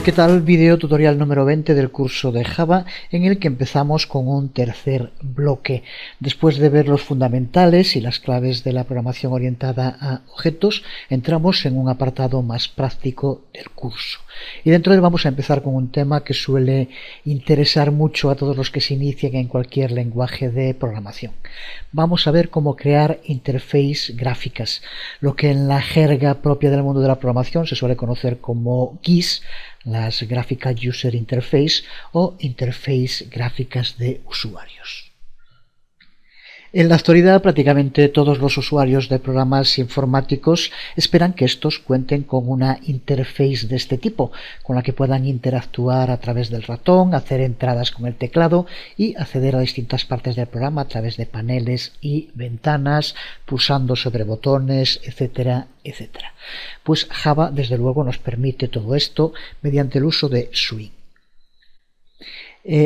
¿Qué tal? Video tutorial número 20 del curso de Java, en el que empezamos con un tercer bloque. Después de ver los fundamentales y las claves de la programación orientada a objetos, entramos en un apartado más práctico del curso. Y dentro de él vamos a empezar con un tema que suele interesar mucho a todos los que se inician en cualquier lenguaje de programación. Vamos a ver cómo crear interfaces gráficas, lo que en la jerga propia del mundo de la programación se suele conocer como GUIs, las Graphical User Interface o interface gráficas de usuarios. En la actualidad, prácticamente todos los usuarios de programas informáticos esperan que estos cuenten con una interface de este tipo, con la que puedan interactuar a través del ratón, hacer entradas con el teclado y acceder a distintas partes del programa a través de paneles y ventanas, pulsando sobre botones, etcétera, etcétera. Pues Java, desde luego, nos permite todo esto mediante el uso de Swing.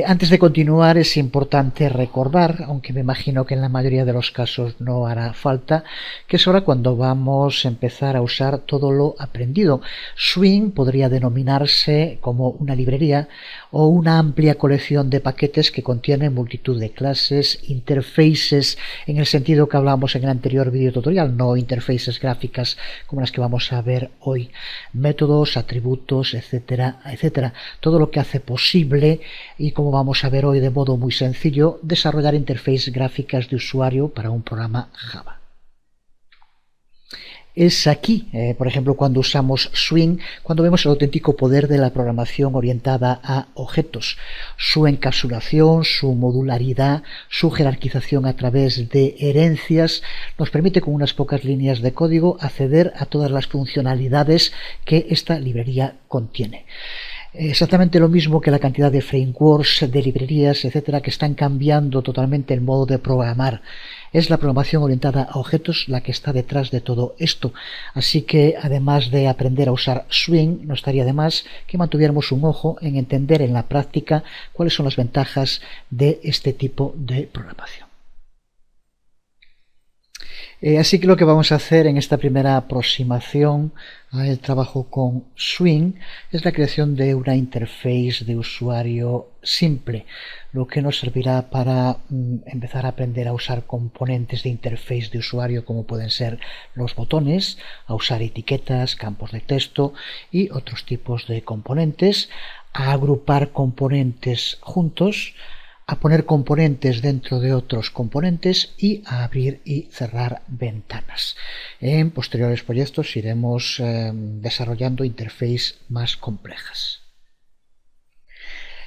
Antes de continuar, es importante recordar, aunque me imagino que en la mayoría de los casos no hará falta, que es ahora cuando vamos a empezar a usar todo lo aprendido. Swing podría denominarse como una librería o una amplia colección de paquetes que contienen multitud de clases, interfaces en el sentido que hablábamos en el anterior video tutorial, no interfaces gráficas como las que vamos a ver hoy, métodos, atributos, etcétera, etcétera. Todo lo que hace posible, y como vamos a ver hoy de modo muy sencillo, desarrollar interfaces gráficas de usuario para un programa Java. Es aquí, por ejemplo, cuando usamos Swing, cuando vemos el auténtico poder de la programación orientada a objetos, su encapsulación, su modularidad, su jerarquización a través de herencias, nos permite con unas pocas líneas de código acceder a todas las funcionalidades que esta librería contiene. Exactamente lo mismo que la cantidad de frameworks, de librerías, etcétera, que están cambiando totalmente el modo de programar. Es la programación orientada a objetos la que está detrás de todo esto. Así que, además de aprender a usar Swing, no estaría de más que mantuviéramos un ojo en entender en la práctica cuáles son las ventajas de este tipo de programación. Así que lo que vamos a hacer en esta primera aproximación al trabajo con Swing es la creación de una interface de usuario simple, lo que nos servirá para empezar a aprender a usar componentes de interface de usuario como pueden ser los botones, a usar etiquetas, campos de texto y otros tipos de componentes, a agrupar componentes juntos, a poner componentes dentro de otros componentes y a abrir y cerrar ventanas. En posteriores proyectos iremos desarrollando interfaces más complejas.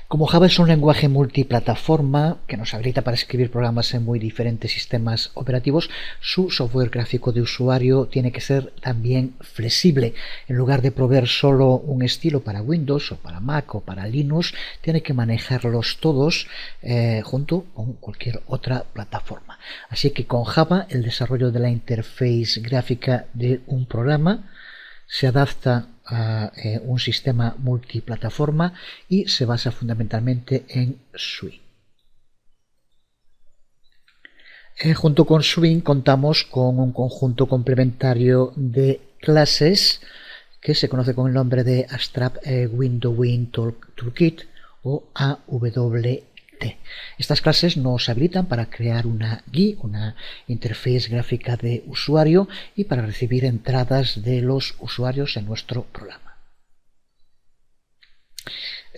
Como Java es un lenguaje multiplataforma que nos habilita para escribir programas en muy diferentes sistemas operativos, su software gráfico de usuario tiene que ser también flexible. En lugar de proveer solo un estilo para Windows o para Mac o para Linux, tiene que manejarlos todos junto con cualquier otra plataforma. Así que con Java el desarrollo de la interface gráfica de un programa se adapta a un sistema multiplataforma y se basa fundamentalmente en Swing. Junto con Swing contamos con un conjunto complementario de clases que se conoce con el nombre de Abstract Windowing Toolkit o AWT. Estas clases nos habilitan para crear una GUI, una interface gráfica de usuario, y para recibir entradas de los usuarios en nuestro programa.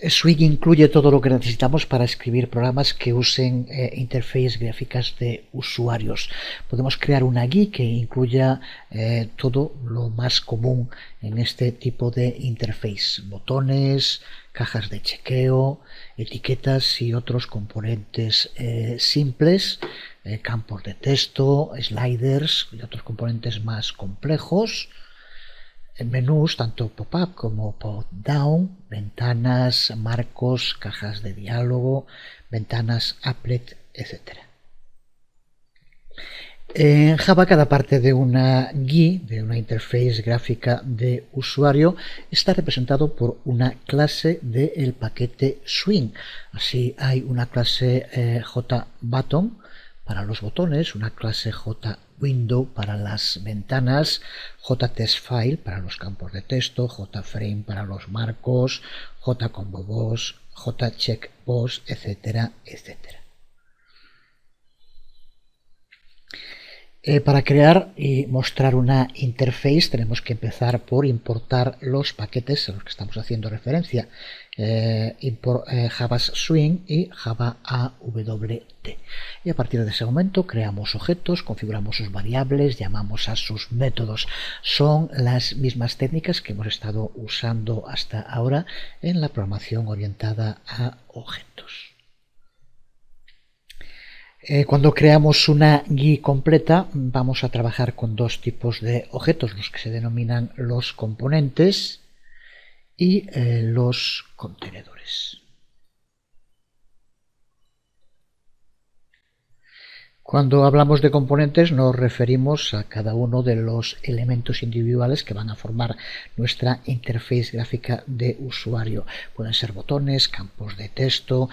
Swing incluye todo lo que necesitamos para escribir programas que usen interfaces gráficas de usuarios. Podemos crear una GUI que incluya todo lo más común en este tipo de interface: botones, cajas de chequeo, etiquetas y otros componentes simples, campos de texto, sliders y otros componentes más complejos, menús tanto pop-up como pop-down, ventanas, marcos, cajas de diálogo, ventanas applet, etc. En Java, cada parte de una GUI, de una interface gráfica de usuario, está representado por una clase del paquete Swing. Así hay una clase JButton para los botones, una clase JWindow para las ventanas, JTestFile para los campos de texto, JFrame para los marcos, JComboBoss, JCheckBoss, etcétera, etcétera. Para crear y mostrar una interface tenemos que empezar por importar los paquetes a los que estamos haciendo referencia, Java Swing y Java AWT. Y a partir de ese momento creamos objetos, configuramos sus variables, llamamos a sus métodos. Son las mismas técnicas que hemos estado usando hasta ahora en la programación orientada a objetos. Cuando creamos una GUI completa vamos a trabajar con dos tipos de objetos, los que se denominan los componentes y los contenedores. Cuando hablamos de componentes nos referimos a cada uno de los elementos individuales que van a formar nuestra interfaz gráfica de usuario. Pueden ser botones, campos de texto,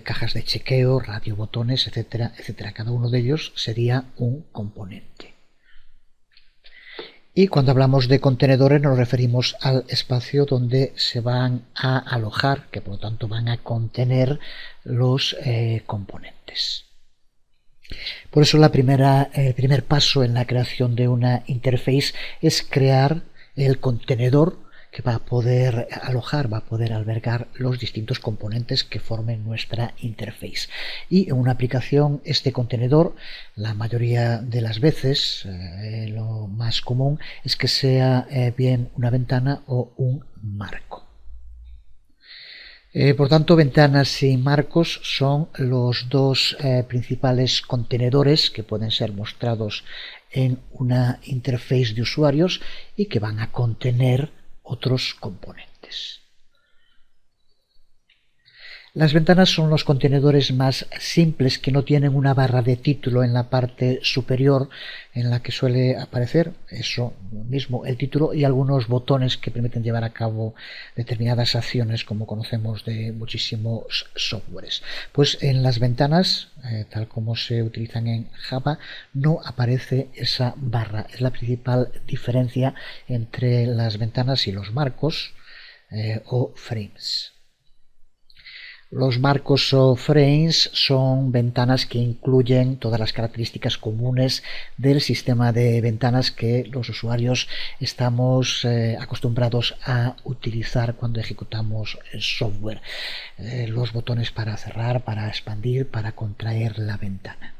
cajas de chequeo, radiobotones, etcétera, etcétera. Cada uno de ellos sería un componente. Y cuando hablamos de contenedores nos referimos al espacio donde se van a alojar, que por lo tanto van a contener los componentes. Por eso el primer paso en la creación de una interface es crear el contenedor que va a poder alojar, va a poder albergar los distintos componentes que formen nuestra interface. Y en una aplicación este contenedor, la mayoría de las veces, lo más común es que sea bien una ventana o un marco. Por tanto, ventanas y marcos son los dos principales contenedores que pueden ser mostrados en una interface de usuarios y que van a contener otros componentes. Las ventanas son los contenedores más simples que no tienen una barra de título en la parte superior en la que suele aparecer eso mismo, el título, y algunos botones que permiten llevar a cabo determinadas acciones como conocemos de muchísimos softwares. Pues en las ventanas, tal como se utilizan en Java, no aparece esa barra. Es la principal diferencia entre las ventanas y los marcos o frames. Los marcos o frames son ventanas que incluyen todas las características comunes del sistema de ventanas que los usuarios estamos acostumbrados a utilizar cuando ejecutamos el software. Los botones para cerrar, para expandir, para contraer la ventana.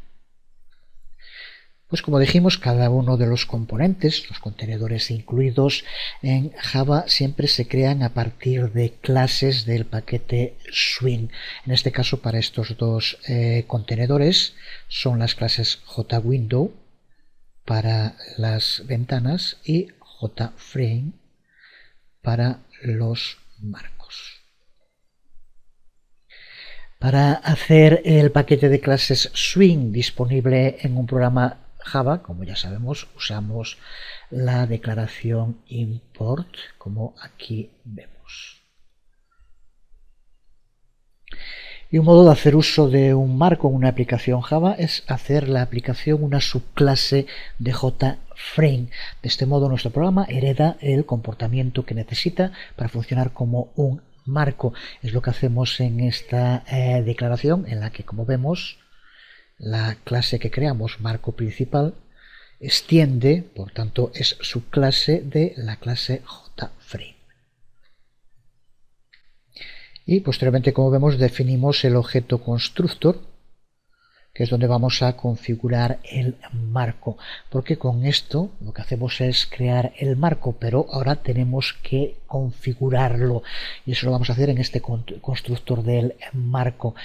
Pues como dijimos, cada uno de los componentes, los contenedores incluidos en Java, siempre se crean a partir de clases del paquete Swing. En este caso, para estos dos contenedores son las clases JWindow para las ventanas y JFrame para los marcos. Para hacer el paquete de clases Swing disponible en un programa Java, como ya sabemos, usamos la declaración import, como aquí vemos. Y un modo de hacer uso de un marco en una aplicación Java es hacer la aplicación una subclase de JFrame. De este modo nuestro programa hereda el comportamiento que necesita para funcionar como un marco. Es lo que hacemos en esta declaración, en la que, como vemos, la clase que creamos, marco principal, extiende, por tanto es subclase de la clase JFrame. Y posteriormente, como vemos, definimos el objeto constructor, que es donde vamos a configurar el marco, porque con esto lo que hacemos es crear el marco, pero ahora tenemos que configurarlo, y eso lo vamos a hacer en este constructor del marco.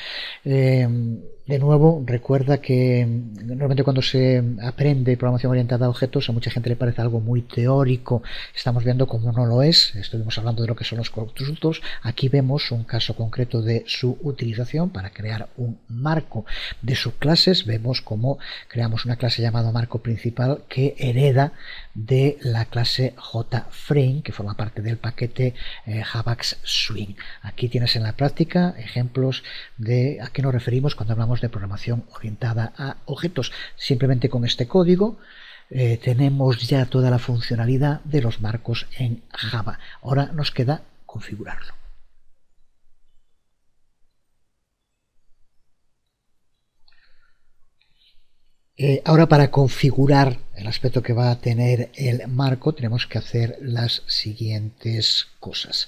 De nuevo, recuerda que normalmente cuando se aprende programación orientada a objetos a mucha gente le parece algo muy teórico. Estamos viendo cómo no lo es. Estuvimos hablando de lo que son los constructores. Aquí vemos un caso concreto de su utilización para crear un marco de subclases. Vemos cómo creamos una clase llamada marco principal que hereda de la clase JFrame, que forma parte del paquete Java Swing. Aquí tienes en la práctica ejemplos de a qué nos referimos cuando hablamos hablamos de programación orientada a objetos. Simplemente con este código tenemos ya toda la funcionalidad de los marcos en Java. Ahora nos queda configurarlo. Ahora, para configurar el aspecto que va a tener el marco, tenemos que hacer las siguientes cosas.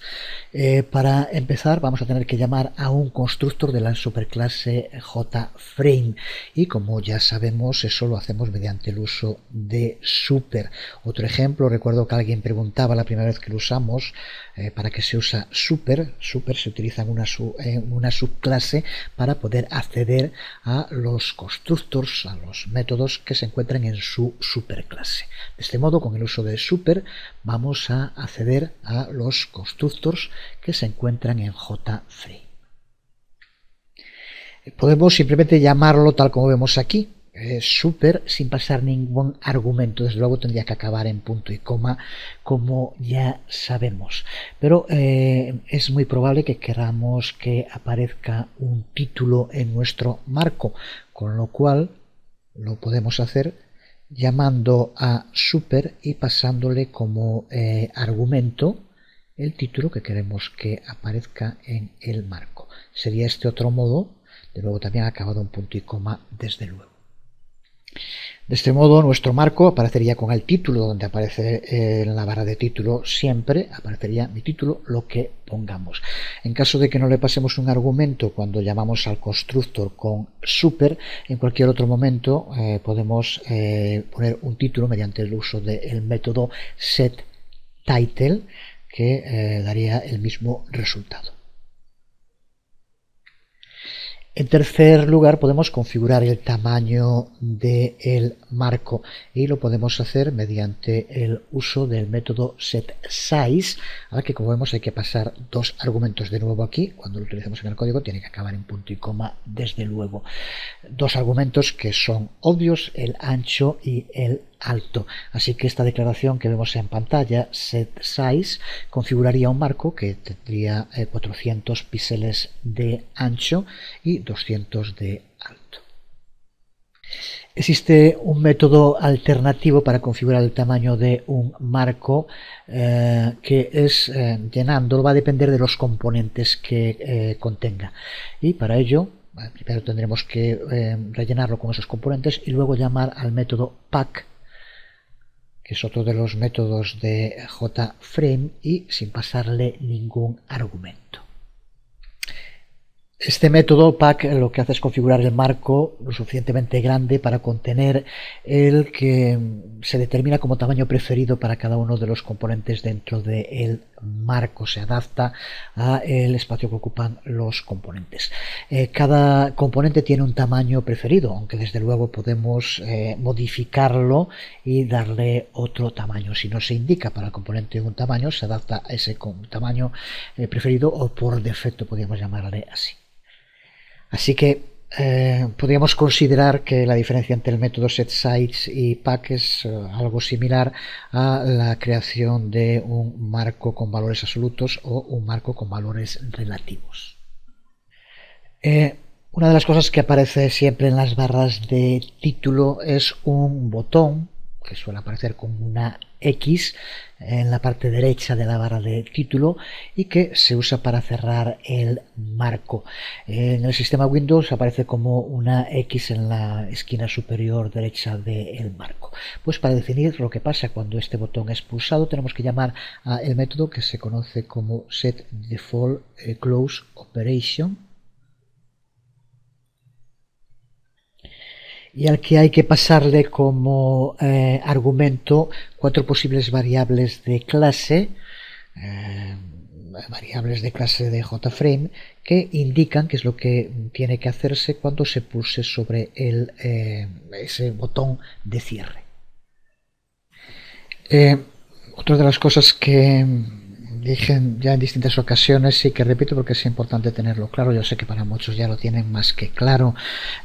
Para empezar, vamos a tener que llamar a un constructor de la superclase JFrame, y como ya sabemos, eso lo hacemos mediante el uso de super. Otro ejemplo, recuerdo que alguien preguntaba la primera vez que lo usamos, ¿para qué se usa super? Super se utiliza en una subclase para poder acceder a los constructors, a los métodos que se encuentran en su superclase. De este modo, con el uso de super, vamos a acceder a los constructors que se encuentran en JFrame. Podemos simplemente llamarlo tal como vemos aquí, super, sin pasar ningún argumento. Desde luego tendría que acabar en punto y coma, como ya sabemos, pero es muy probable que queramos que aparezca un título en nuestro marco, con lo cual lo podemos hacer llamando a super y pasándole como argumento el título que queremos que aparezca en el marco. Sería este otro modo, de nuevo también acabado en punto y coma, desde luego. De este modo, nuestro marco aparecería con el título, donde aparece en la barra de título siempre aparecería mi título, lo que pongamos. En caso de que no le pasemos un argumento cuando llamamos al constructor con super, en cualquier otro momento podemos poner un título mediante el uso del método setTitle, que daría el mismo resultado. En tercer lugar, podemos configurar el tamaño del marco, y lo podemos hacer mediante el uso del método setSize, al que, como vemos, hay que pasar dos argumentos. De nuevo aquí, cuando lo utilicemos en el código, tiene que acabar en punto y coma, desde luego. Dos argumentos que son obvios, el ancho y el alto. Así que esta declaración que vemos en pantalla, setSize, configuraría un marco que tendría 400 píxeles de ancho y 200 de alto. Existe un método alternativo para configurar el tamaño de un marco, que es llenándolo. Va a depender de los componentes que contenga, y para ello primero tendremos que rellenarlo con esos componentes y luego llamar al método pack, que es otro de los métodos de JFrame, y sin pasarle ningún argumento. Este método pack lo que hace es configurar el marco lo suficientemente grande para contener el que se determina como tamaño preferido para cada uno de los componentes dentro del marco. Se adapta al espacio que ocupan los componentes. Cada componente tiene un tamaño preferido, aunque desde luego podemos modificarlo y darle otro tamaño. Si no se indica para el componente un tamaño, se adapta a ese tamaño preferido, o por defecto podríamos llamarle así. Así que podríamos considerar que la diferencia entre el método setSize y pack es algo similar a la creación de un marco con valores absolutos o un marco con valores relativos. Una de las cosas que aparece siempre en las barras de título es un botón que suele aparecer con una X en la parte derecha de la barra de título y que se usa para cerrar el marco. En el sistema Windows aparece como una X en la esquina superior derecha del marco. Pues para definir lo que pasa cuando este botón es pulsado, tenemos que llamar al método que se conoce como setDefaultClose y al que hay que pasarle como argumento cuatro posibles variables de clase, de JFrame, que indican qué es lo que tiene que hacerse cuando se pulse sobre ese botón de cierre. Otra de las cosas que dije ya en distintas ocasiones, sí que repito porque es importante tenerlo claro. Yo sé que para muchos ya lo tienen más que claro.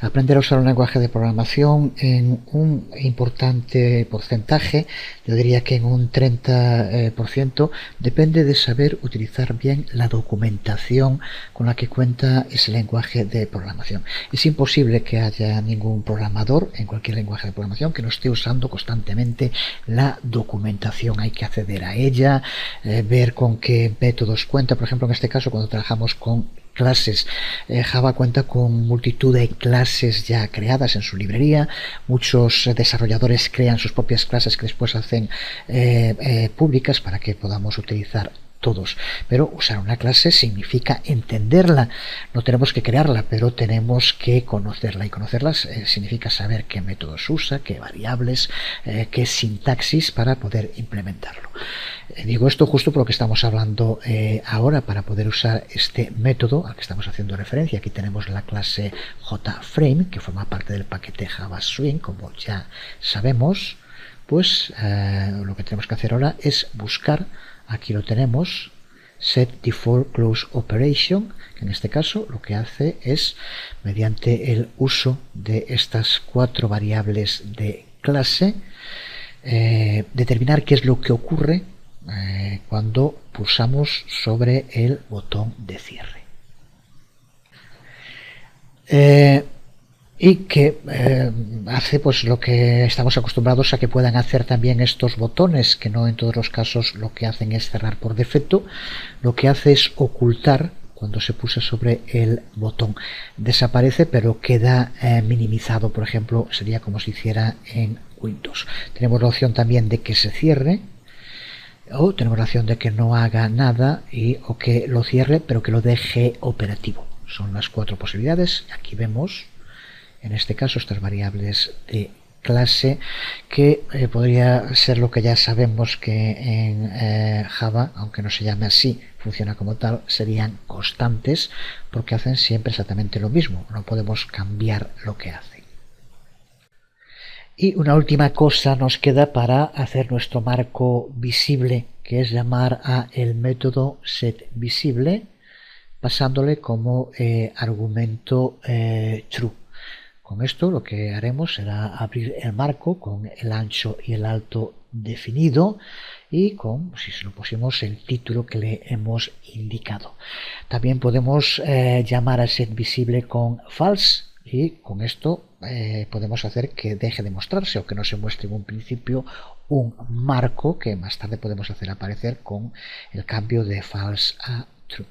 Aprender a usar un lenguaje de programación en un importante porcentaje, yo diría que en un 30%, depende de saber utilizar bien la documentación con la que cuenta ese lenguaje de programación. Es imposible que haya ningún programador en cualquier lenguaje de programación que no esté usando constantemente la documentación. Hay que acceder a ella, ver con qué métodos cuenta. Por ejemplo, en este caso, cuando trabajamos con clases, Java cuenta con multitud de clases ya creadas en su librería. Muchos desarrolladores crean sus propias clases que después hacen públicas para que podamos utilizar todos. Pero usar una clase significa entenderla. No tenemos que crearla, pero tenemos que conocerla, y conocerlas significa saber qué métodos usa, qué variables, qué sintaxis para poder implementarlo. Digo esto justo por lo que estamos hablando ahora. Para poder usar este método al que estamos haciendo referencia, aquí tenemos la clase JFrame, que forma parte del paquete Java Swing, como ya sabemos. Pues lo que tenemos que hacer ahora es buscar, aquí lo tenemos, set default close operation, que en este caso lo que hace es, mediante el uso de estas 4 variables de clase, determinar qué es lo que ocurre cuando pulsamos sobre el botón de cierre. Y que hace pues lo que estamos acostumbrados a que puedan hacer también estos botones, que no en todos los casos lo que hacen es cerrar por defecto. Lo que hace es ocultar cuando se pulsa sobre el botón. Desaparece, pero queda minimizado. Por ejemplo, sería como si hiciera en Windows. Tenemos la opción también de que se cierre, o tenemos la opción de que no haga nada o que lo cierre pero que lo deje operativo. Son las 4 posibilidades. Aquí vemos en este caso estas variables de clase, que podría ser lo que ya sabemos que en Java, aunque no se llame así, funciona como tal, serían constantes, porque hacen siempre exactamente lo mismo. No podemos cambiar lo que hacen. Y una última cosa nos queda para hacer nuestro marco visible, que es llamar a el método setVisible, pasándole como argumento true. Con esto lo que haremos será abrir el marco con el ancho y el alto definido, y con, si se lo pusimos, el título que le hemos indicado. También podemos llamar a setVisible con false, y con esto podemos hacer que deje de mostrarse o que no se muestre en un principio un marco que más tarde podemos hacer aparecer con el cambio de false a true.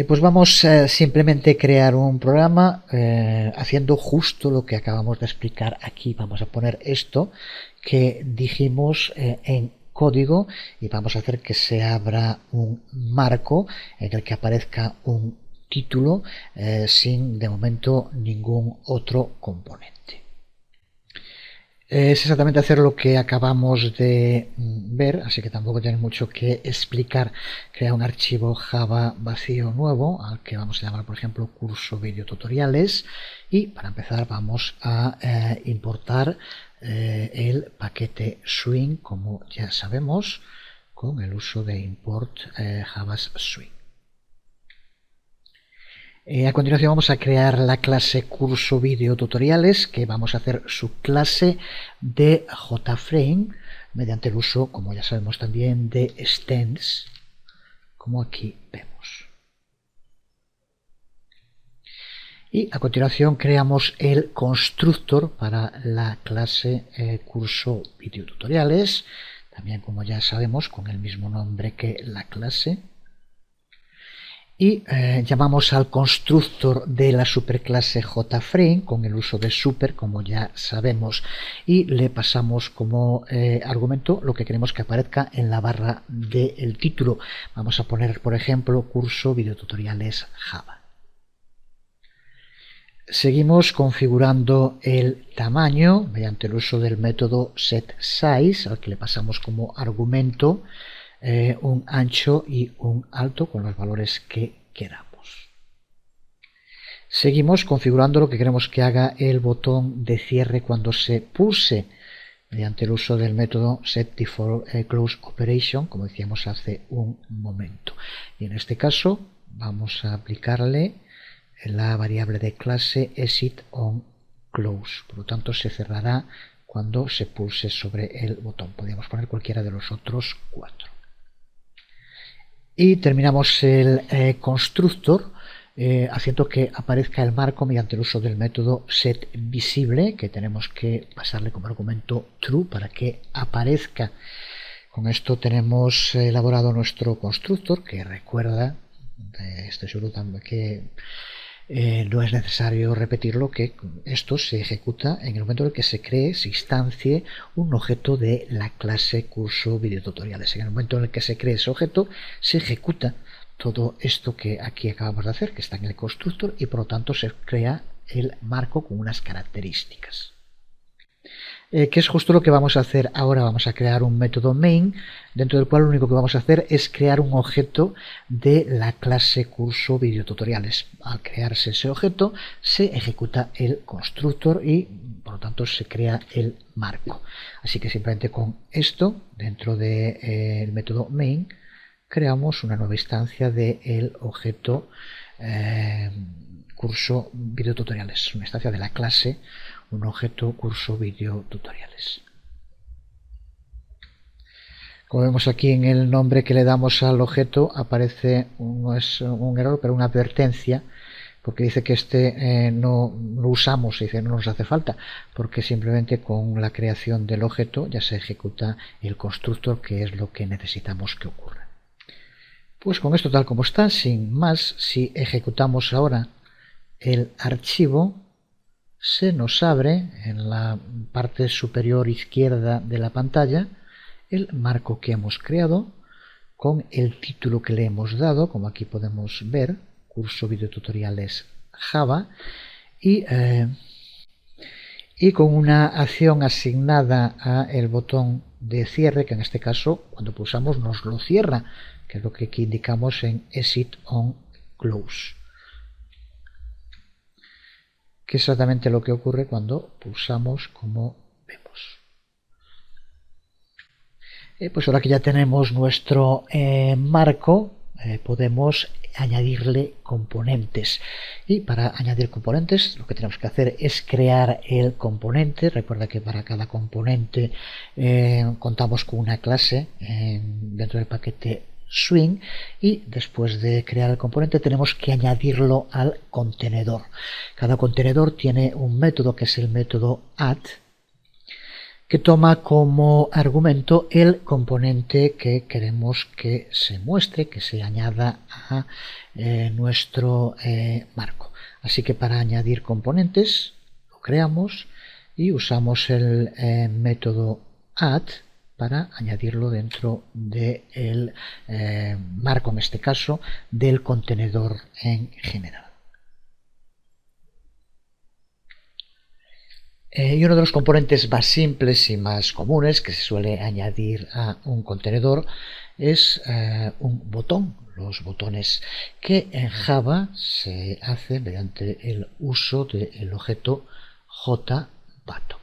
Pues vamos simplemente a crear un programa haciendo justo lo que acabamos de explicar aquí. Vamos a poner esto que dijimos en código, y vamos a hacer que se abra un marco en el que aparezca un título sin de momento ningún otro componente. Es exactamente hacer lo que acabamos de ver, así que tampoco tiene mucho que explicar. Crea un archivo Java vacío nuevo al que vamos a llamar, por ejemplo, curso video tutoriales, y para empezar vamos a importar el paquete Swing, como ya sabemos, con el uso de import Java Swing. A continuación vamos a crear la clase curso video tutoriales, que vamos a hacer subclase de JFrame mediante el uso, como ya sabemos también, de extends, como aquí vemos. Y a continuación creamos el constructor para la clase curso video tutoriales, también como ya sabemos con el mismo nombre que la clase. Y llamamos al constructor de la superclase JFrame con el uso de super, como ya sabemos, y le pasamos como argumento lo que queremos que aparezca en la barra del título. Vamos a poner, por ejemplo, curso videotutoriales Java. Seguimos configurando el tamaño mediante el uso del método setSize, al que le pasamos como argumento un ancho y un alto con los valores que queramos. Seguimos configurando lo que queremos que haga el botón de cierre cuando se pulse mediante el uso del método setDefaultClose como decíamos hace un momento. Y en este caso vamos a aplicarle la variable de clase exitOnClose. Por lo tanto, se cerrará cuando se pulse sobre el botón. Podríamos poner cualquiera de los otros 4. Y terminamos el constructor haciendo que aparezca el marco mediante el uso del método setVisible, que tenemos que pasarle como argumento true para que aparezca. Con esto tenemos elaborado nuestro constructor, que recuerda, estoy seguro también que no es necesario repetirlo, que esto se ejecuta en el momento en el que se cree, se instancie un objeto de la clase curso videotutoriales. En el momento en el que se cree ese objeto, se ejecuta todo esto que aquí acabamos de hacer, que está en el constructor, y por lo tanto se crea el marco con unas características. Que es justo lo que vamos a hacer ahora. Vamos a crear un método main, dentro del cual lo único que vamos a hacer es crear un objeto de la clase curso videotutoriales. Al crearse ese objeto, se ejecuta el constructor y por lo tanto se crea el marco. Así que simplemente con esto, dentro del método main, creamos una nueva instancia del objeto curso videotutoriales, una instancia de la clase, un objeto curso videotutoriales. Como vemos aquí en el nombre que le damos al objeto, aparece no es un error, pero una advertencia, porque dice que este no lo usamos, dice no nos hace falta, porque simplemente con la creación del objeto ya se ejecuta el constructor, que es lo que necesitamos que ocurra. Pues con esto tal como está, sin más, si ejecutamos ahora el archivo, se nos abre en la parte superior izquierda de la pantalla el marco que hemos creado con el título que le hemos dado, como aquí podemos ver, curso videotutoriales Java, y con una acción asignada a el botón de cierre, que en este caso cuando pulsamos nos lo cierra, que es lo que aquí indicamos en exitOnClose, que es exactamente lo que ocurre cuando pulsamos, como vemos. Pues ahora que ya tenemos nuestro marco, podemos añadirle componentes, y para añadir componentes lo que tenemos que hacer es crear el componente. Recuerda que para cada componente contamos con una clase dentro del paquete Swing, y después de crear el componente tenemos que añadirlo al contenedor. Cada contenedor tiene un método que es el método add, que toma como argumento el componente que queremos que se muestre, que se añada a nuestro marco. Así que para añadir componentes lo creamos y usamos el método add para añadirlo dentro del marco, en este caso del contenedor en general. Y uno de los componentes más simples y más comunes que se suele añadir a un contenedor es un botón. Los botones, que en Java se hace mediante el uso del objeto JButton.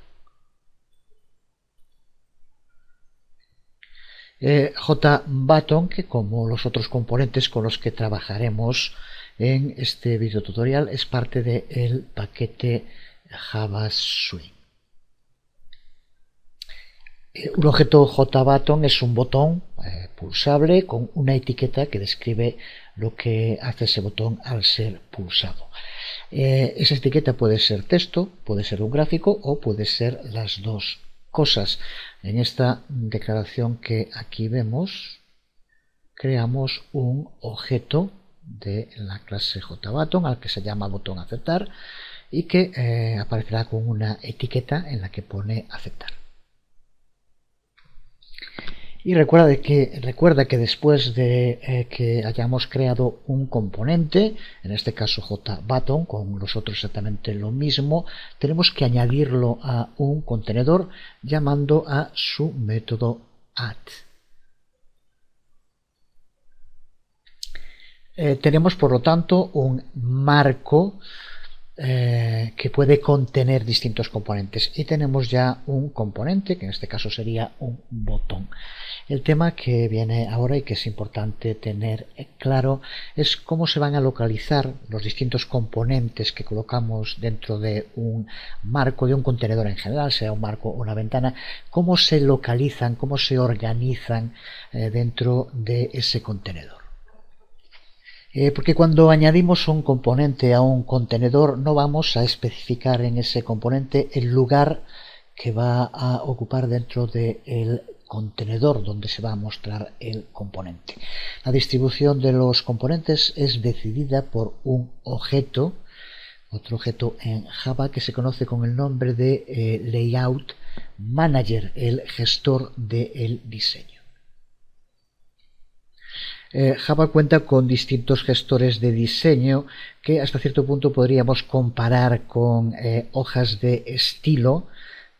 JButton, que como los otros componentes con los que trabajaremos en este video tutorial, es parte del paquete Java Swing. Un objeto JButton es un botón pulsable con una etiqueta que describe lo que hace ese botón al ser pulsado. Esa etiqueta puede ser texto, puede ser un gráfico o puede ser las dos cosas. En esta declaración que aquí vemos, creamos un objeto de la clase JButton al que se llama botón aceptar, y que aparecerá con una etiqueta en la que pone aceptar. Y recuerda que después de que hayamos creado un componente, en este caso JButton, con los otros exactamente lo mismo, tenemos que añadirlo a un contenedor llamando a su método add. Tenemos por lo tanto un marco que puede contener distintos componentes, y tenemos ya un componente que en este caso sería un botón. El tema que viene ahora y que es importante tener claro es cómo se van a localizar los distintos componentes que colocamos dentro de un marco, de un contenedor en general, sea un marco o una ventana, cómo se localizan, cómo se organizan dentro de ese contenedor. Porque cuando añadimos un componente a un contenedor no vamos a especificar en ese componente el lugar que va a ocupar dentro del contenedor donde se va a mostrar el componente. La distribución de los componentes es decidida por un objeto, otro objeto en Java que se conoce con el nombre de Layout Manager, el gestor del diseño. Java cuenta con distintos gestores de diseño que hasta cierto punto podríamos comparar con hojas de estilo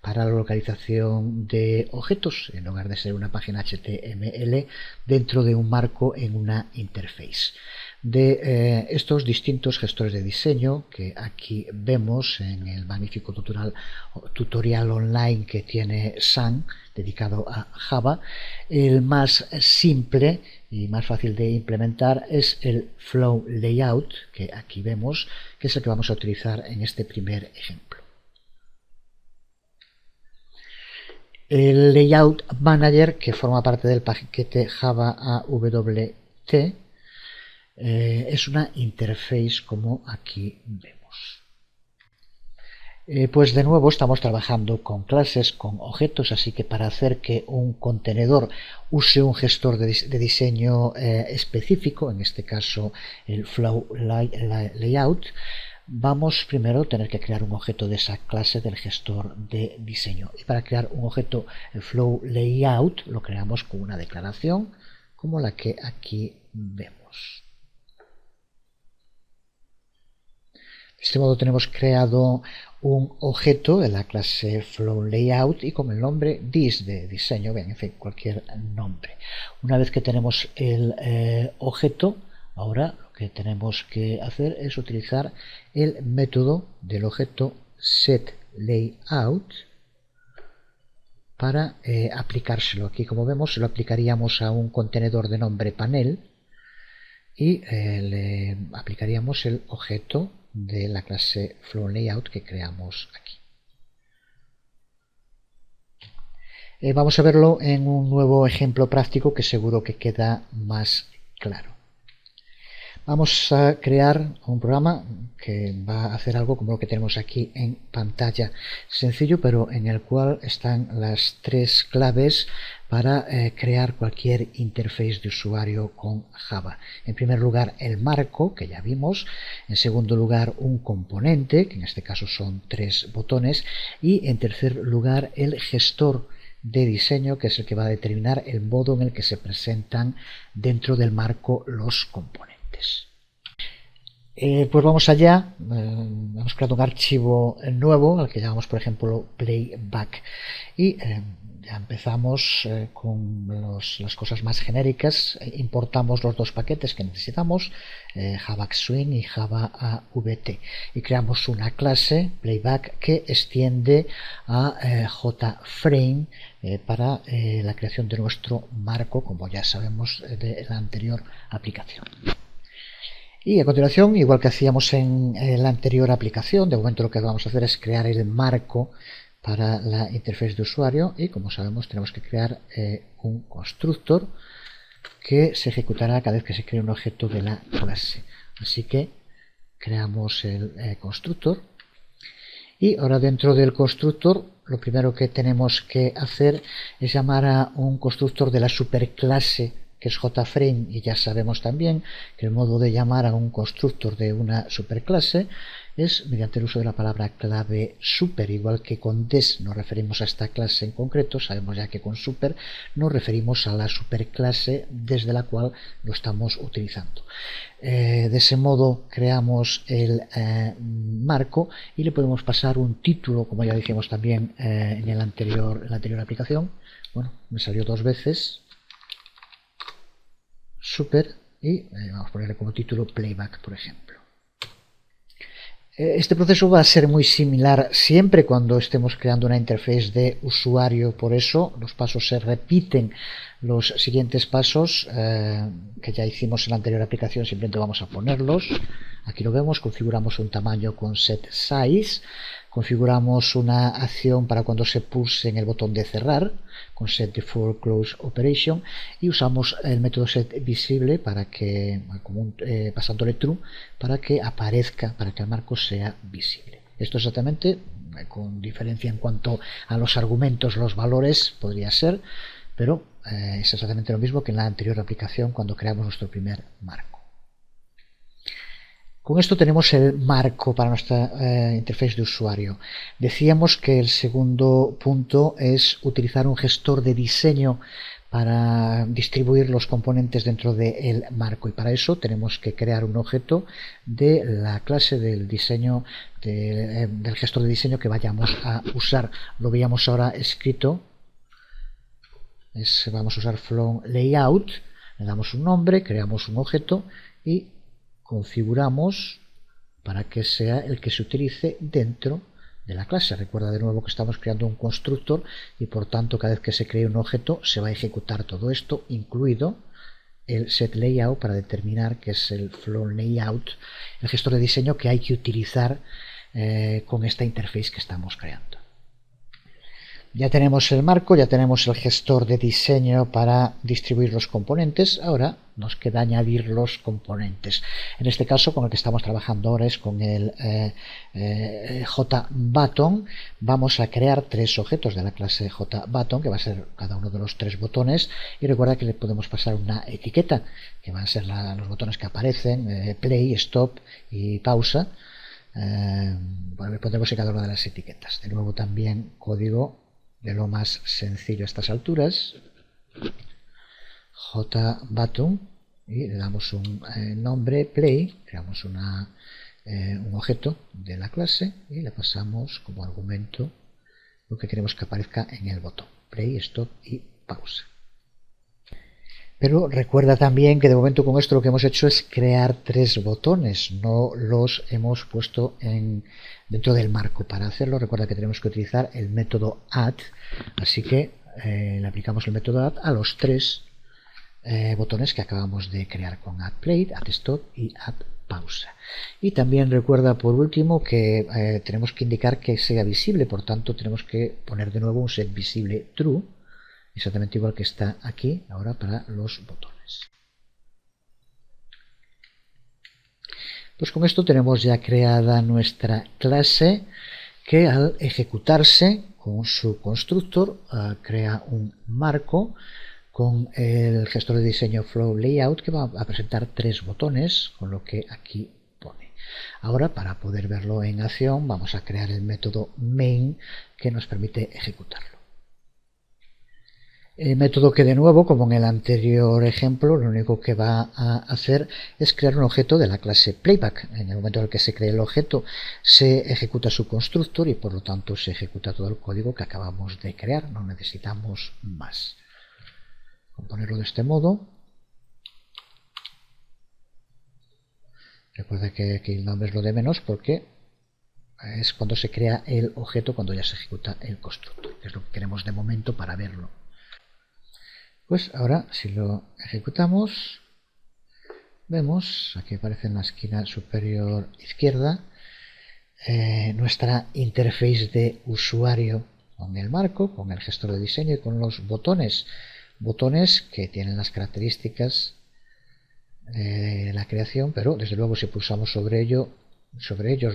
para la localización de objetos, en lugar de ser una página HTML dentro de un marco en una interface. De estos distintos gestores de diseño que aquí vemos en el magnífico tutorial online que tiene Sun dedicado a Java, el más simple y más fácil de implementar es el Flow Layout, que aquí vemos, que es el que vamos a utilizar en este primer ejemplo. El Layout Manager, que forma parte del paquete Java AWT, es una interface como aquí vemos. Pues de nuevo estamos trabajando con clases, con objetos, así que para hacer que un contenedor use un gestor de diseño específico, en este caso el Flow Layout, vamos primero a tener que crear un objeto de esa clase del gestor de diseño. Y para crear un objeto, el Flow Layout, lo creamos con una declaración como la que aquí vemos. De este modo tenemos creado un objeto de la clase FlowLayout y con el nombre dis de diseño, bien, en fin, cualquier nombre. Una vez que tenemos el objeto, ahora lo que tenemos que hacer es utilizar el método del objeto setLayout para aplicárselo. Aquí, como vemos, se lo aplicaríamos a un contenedor de nombre panel y le aplicaríamos el objeto de la clase FlowLayout que creamos aquí. Vamos a verlo en un nuevo ejemplo práctico que seguro que queda más claro. Vamos a crear un programa que va a hacer algo como lo que tenemos aquí en pantalla, sencillo, pero en el cual están las tres claves para crear cualquier interface de usuario con Java. En primer lugar, el marco, que ya vimos. En segundo lugar, un componente, que en este caso son 3 botones. Y en tercer lugar, el gestor de diseño, que es el que va a determinar el modo en el que se presentan dentro del marco los componentes. Pues vamos allá. Hemos creado un archivo nuevo al que llamamos, por ejemplo, playback, y ya empezamos con las cosas más genéricas. Importamos los dos paquetes que necesitamos, Java Swing y Java AWT, y creamos una clase playback que extiende a JFrame para la creación de nuestro marco, como ya sabemos de la anterior aplicación. Y a continuación, igual que hacíamos en la anterior aplicación, de momento lo que vamos a hacer es crear el marco para la interfaz de usuario, y como sabemos tenemos que crear un constructor que se ejecutará cada vez que se cree un objeto de la clase. Así que creamos el constructor, y ahora dentro del constructor lo primero que tenemos que hacer es llamar a un constructor de la superclase que es JFrame, y ya sabemos también que el modo de llamar a un constructor de una superclase es mediante el uso de la palabra clave super. Igual que con des nos referimos a esta clase en concreto, sabemos ya que con super nos referimos a la superclase desde la cual lo estamos utilizando. De ese modo creamos el marco y le podemos pasar un título, como ya dijimos también en la anterior aplicación. Bueno, me salió 2 veces super, y vamos a ponerle como título playback, por ejemplo. Este proceso va a ser muy similar siempre cuando estemos creando una interfaz de usuario, por eso los pasos se repiten. Los siguientes pasos que ya hicimos en la anterior aplicación simplemente vamos a ponerlos. Aquí lo vemos, configuramos un tamaño con set size, configuramos una acción para cuando se pulse en el botón de cerrar con set default close operation y usamos el método set visible para que, pasándole true, para que aparezca, para que el marco sea visible. Esto exactamente, con diferencia en cuanto a los argumentos, los valores, podría ser, pero es exactamente lo mismo que en la anterior aplicación cuando creamos nuestro primer marco. Con esto tenemos el marco para nuestra interfaz de usuario. Decíamos que el segundo punto es utilizar un gestor de diseño para distribuir los componentes dentro del marco, y para eso tenemos que crear un objeto de la clase del diseño del gestor de diseño que vayamos a usar. Lo veíamos ahora escrito. Vamos a usar flow layout, le damos un nombre, creamos un objeto y configuramos para que sea el que se utilice dentro de la clase. Recuerda de nuevo que estamos creando un constructor y por tanto cada vez que se cree un objeto se va a ejecutar todo esto, incluido el set layout, para determinar que es el flow layout, el gestor de diseño que hay que utilizar con esta interface que estamos creando. Ya tenemos el marco, ya tenemos el gestor de diseño para distribuir los componentes. Ahora nos queda añadir los componentes. En este caso, con el que estamos trabajando ahora es con el JButton. Vamos a crear tres objetos de la clase JButton, que va a ser cada uno de los tres botones. Y recuerda que le podemos pasar una etiqueta, que van a ser los botones que aparecen, play, stop y pausa. Bueno, le pondremos en cada una de las etiquetas. De nuevo también código de lo más sencillo a estas alturas, JButton, y le damos un nombre play, creamos un objeto de la clase y le pasamos como argumento lo que queremos que aparezca en el botón, play, stop y pausa. Pero recuerda también que de momento con esto lo que hemos hecho es crear tres botones, no los hemos puesto dentro del marco. Para hacerlo recuerda que tenemos que utilizar el método add, así que le aplicamos el método add a los tres botones que acabamos de crear con add play, add stop y add pausa. Y también recuerda por último que tenemos que indicar que sea visible, por tanto tenemos que poner de nuevo un set visible true, exactamente igual que está aquí ahora para los botones. Pues con esto tenemos ya creada nuestra clase que al ejecutarse con su constructor crea un marco con el gestor de diseño flow layout que va a presentar tres botones, con lo que aquí pone. Ahora, para poder verlo en acción, vamos a crear el método main que nos permite ejecutarlo. El método que de nuevo, como en el anterior ejemplo, lo único que va a hacer es crear un objeto de la clase playback. En el momento en el que se cree el objeto se ejecuta su constructor y por lo tanto se ejecuta todo el código que acabamos de crear, no necesitamos más. Con ponerlo de este modo, recuerda que aquí el nombre es lo de menos porque es cuando se crea el objeto, cuando ya se ejecuta el constructor, que es lo que queremos de momento para verlo. Pues ahora, si lo ejecutamos, vemos, aquí aparece en la esquina superior izquierda, nuestra interface de usuario con el marco, con el gestor de diseño y con los botones. Botones que tienen las características de la creación, pero desde luego si pulsamos sobre ellos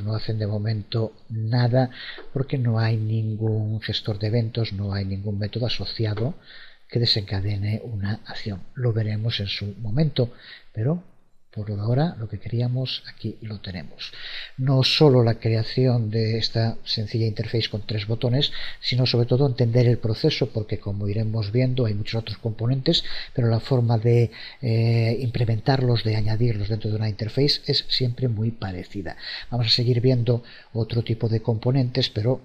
no hacen de momento nada porque no hay ningún gestor de eventos, no hay ningún método asociado que desencadene una acción. Lo veremos en su momento, pero por ahora lo que queríamos aquí lo tenemos. No solo la creación de esta sencilla interface con tres botones, sino sobre todo entender el proceso, porque como iremos viendo hay muchos otros componentes, pero la forma de implementarlos, de añadirlos dentro de una interface es siempre muy parecida. Vamos a seguir viendo otro tipo de componentes, pero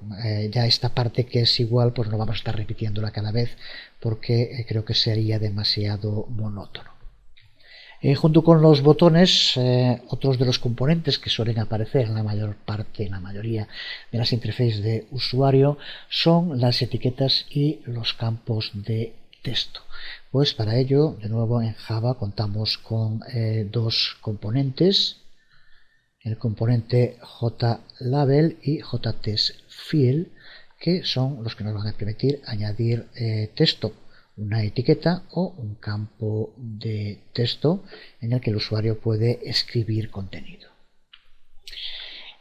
ya esta parte que es igual pues no vamos a estar repitiéndola cada vez porque creo que sería demasiado monótono. Junto con los botones, otros de los componentes que suelen aparecer en la mayor parte, en la mayoría de las interfaces de usuario, son las etiquetas y los campos de texto. Pues para ello, de nuevo en Java contamos con dos componentes, el componente JLabel y JTextField, que son los que nos van a permitir añadir texto, una etiqueta o un campo de texto en el que el usuario puede escribir contenido.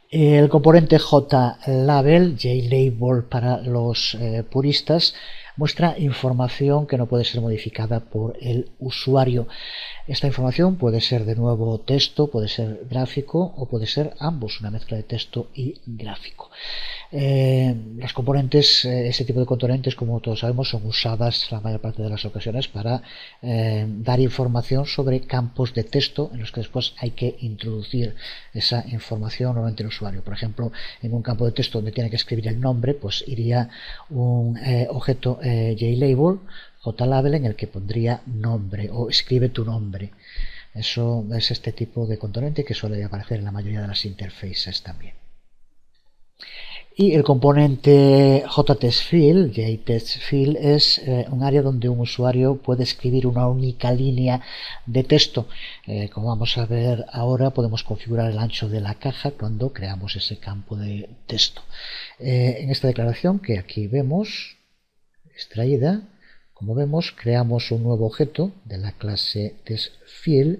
El componente JLabel, JLabel para los puristas, muestra información que no puede ser modificada por el usuario. Esta información puede ser de nuevo texto, puede ser gráfico o puede ser ambos, una mezcla de texto y gráfico. Los componentes, este tipo de componentes, como todos sabemos, son usadas la mayor parte de las ocasiones para dar información sobre campos de texto en los que después hay que introducir esa información normalmente el usuario. Por ejemplo, en un campo de texto donde tiene que escribir el nombre, pues iría un objeto JLabel, JLabel, en el que pondría nombre o escribe tu nombre. Eso es este tipo de componente que suele aparecer en la mayoría de las interfaces también. Y el componente JTextField es un área donde un usuario puede escribir una única línea de texto. Como vamos a ver ahora, podemos configurar el ancho de la caja cuando creamos ese campo de texto. En esta declaración que aquí vemos, extraída, como vemos, creamos un nuevo objeto de la clase TextField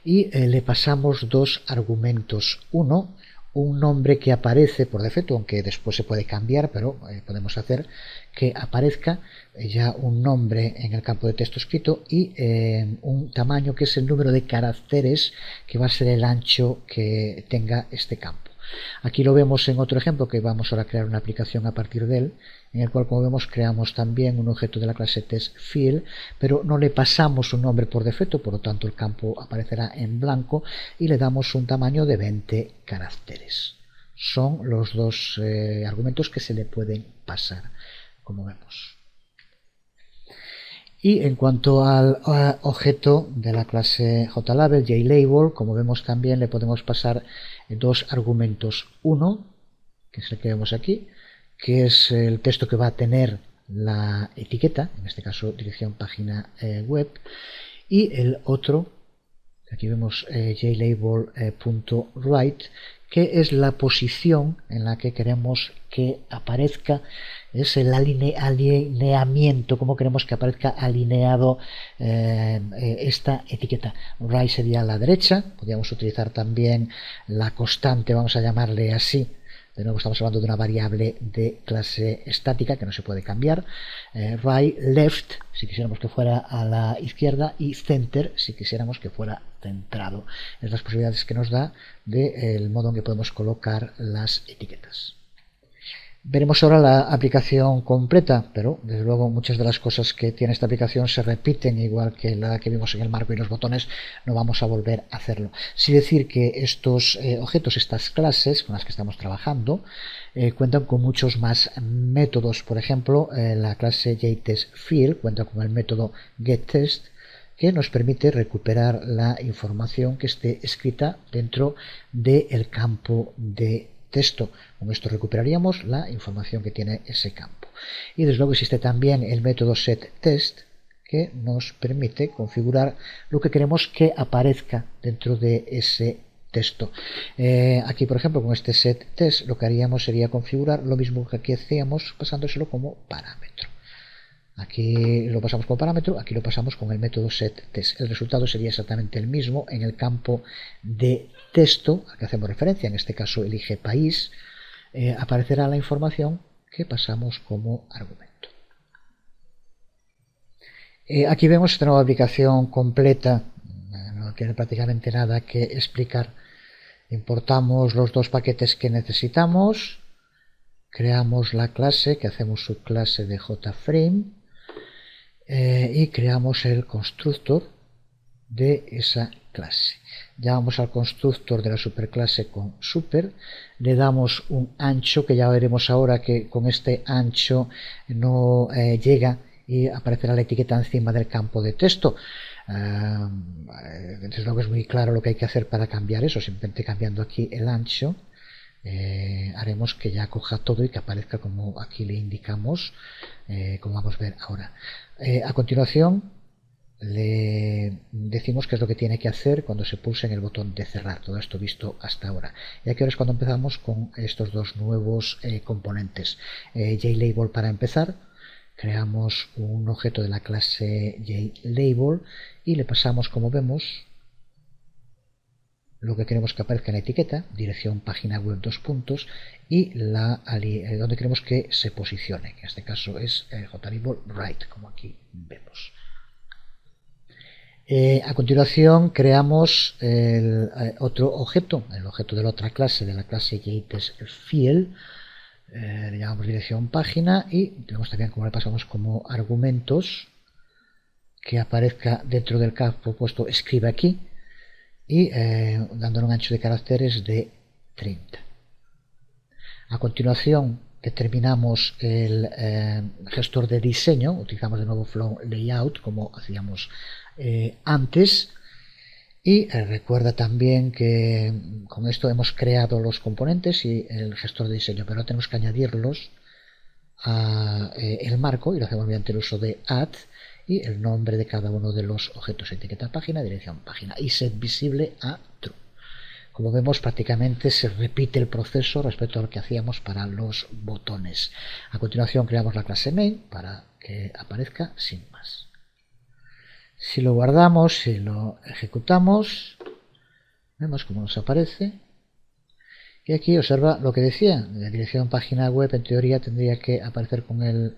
y le pasamos dos argumentos. Uno, un nombre que aparece por defecto, aunque después se puede cambiar, pero podemos hacer que aparezca ya un nombre en el campo de texto escrito y un tamaño que es el número de caracteres que va a ser el ancho que tenga este campo. Aquí lo vemos en otro ejemplo que vamos ahora a crear una aplicación a partir de él, en el cual, como vemos, creamos también un objeto de la clase TextField, pero no le pasamos un nombre por defecto, por lo tanto el campo aparecerá en blanco y le damos un tamaño de 20 caracteres. Son los dos argumentos que se le pueden pasar, como vemos. Y en cuanto al objeto de la clase JLabel, JLabel, como vemos también le podemos pasar dos argumentos. Uno, que es el que vemos aquí, que es el texto que va a tener la etiqueta, en este caso dirección página web, y el otro, aquí vemos JLabel.write, que es la posición en la que queremos que aparezca, es el alineamiento, cómo queremos que aparezca alineado esta etiqueta. Right sería a la derecha, podríamos utilizar también la constante, vamos a llamarle así. De nuevo estamos hablando de una variable de clase estática que no se puede cambiar. Right, left, si quisiéramos que fuera a la izquierda, y center, si quisiéramos que fuera centrado. Es las posibilidades que nos da del modo en que podemos colocar las etiquetas. Veremos ahora la aplicación completa, pero desde luego muchas de las cosas que tiene esta aplicación se repiten, igual que la que vimos en el marco y los botones, no vamos a volver a hacerlo. Sí decir que estos objetos, estas clases con las que estamos trabajando, cuentan con muchos más métodos. Por ejemplo, la clase JTextField cuenta con el método getText, que nos permite recuperar la información que esté escrita dentro del campo de texto. Con esto recuperaríamos la información que tiene ese campo. Y desde luego existe también el método setText, que nos permite configurar lo que queremos que aparezca dentro de ese texto. Aquí, por ejemplo, con este setText lo que haríamos sería configurar lo mismo que aquí hacíamos pasándoselo como parámetro. Aquí lo pasamos como parámetro, aquí lo pasamos con el método setText. El resultado sería exactamente el mismo en el campo de texto al que hacemos referencia, en este caso elige país, aparecerá la información que pasamos como argumento. Aquí vemos esta nueva aplicación completa, no tiene prácticamente nada que explicar. Importamos los dos paquetes que necesitamos, creamos la clase, que hacemos subclase de JFrame, y creamos el constructor de esa clase. Llamamos al constructor de la superclase con super, le damos un ancho, que ya veremos ahora que con este ancho no llega y aparecerá la etiqueta encima del campo de texto. Desde luego es muy claro lo que hay que hacer para cambiar eso. Simplemente cambiando aquí el ancho haremos que ya coja todo y que aparezca como aquí le indicamos, como vamos a ver ahora. A continuación le decimos qué es lo que tiene que hacer cuando se pulse en el botón de cerrar. Todo esto visto hasta ahora. Y aquí ahora es cuando empezamos con estos dos nuevos componentes. JLabel para empezar. Creamos un objeto de la clase JLabel y le pasamos, como vemos, lo que queremos que aparezca en la etiqueta, dirección página web 2 puntos, y donde queremos que se posicione, que en este caso es JLabel right, como aquí vemos. A continuación creamos el otro objeto, el objeto de la otra clase, de la clase JTestField. Le llamamos dirección página y tenemos también, como le pasamos como argumentos, que aparezca dentro del campo puesto escribe aquí y dándole un ancho de caracteres de 30. A continuación determinamos el gestor de diseño, utilizamos de nuevo Flow Layout como hacíamos antes. Y recuerda también que con esto hemos creado los componentes y el gestor de diseño, pero tenemos que añadirlos a el marco y lo hacemos mediante el uso de add y el nombre de cada uno de los objetos, etiqueta página, dirección página y set visible a true. Como vemos, prácticamente se repite el proceso respecto a lo que hacíamos para los botones. A continuación creamos la clase main para que aparezca sin más. Si lo guardamos, si lo ejecutamos, vemos cómo nos aparece. Y aquí observa lo que decía, la dirección página web en teoría tendría que aparecer con el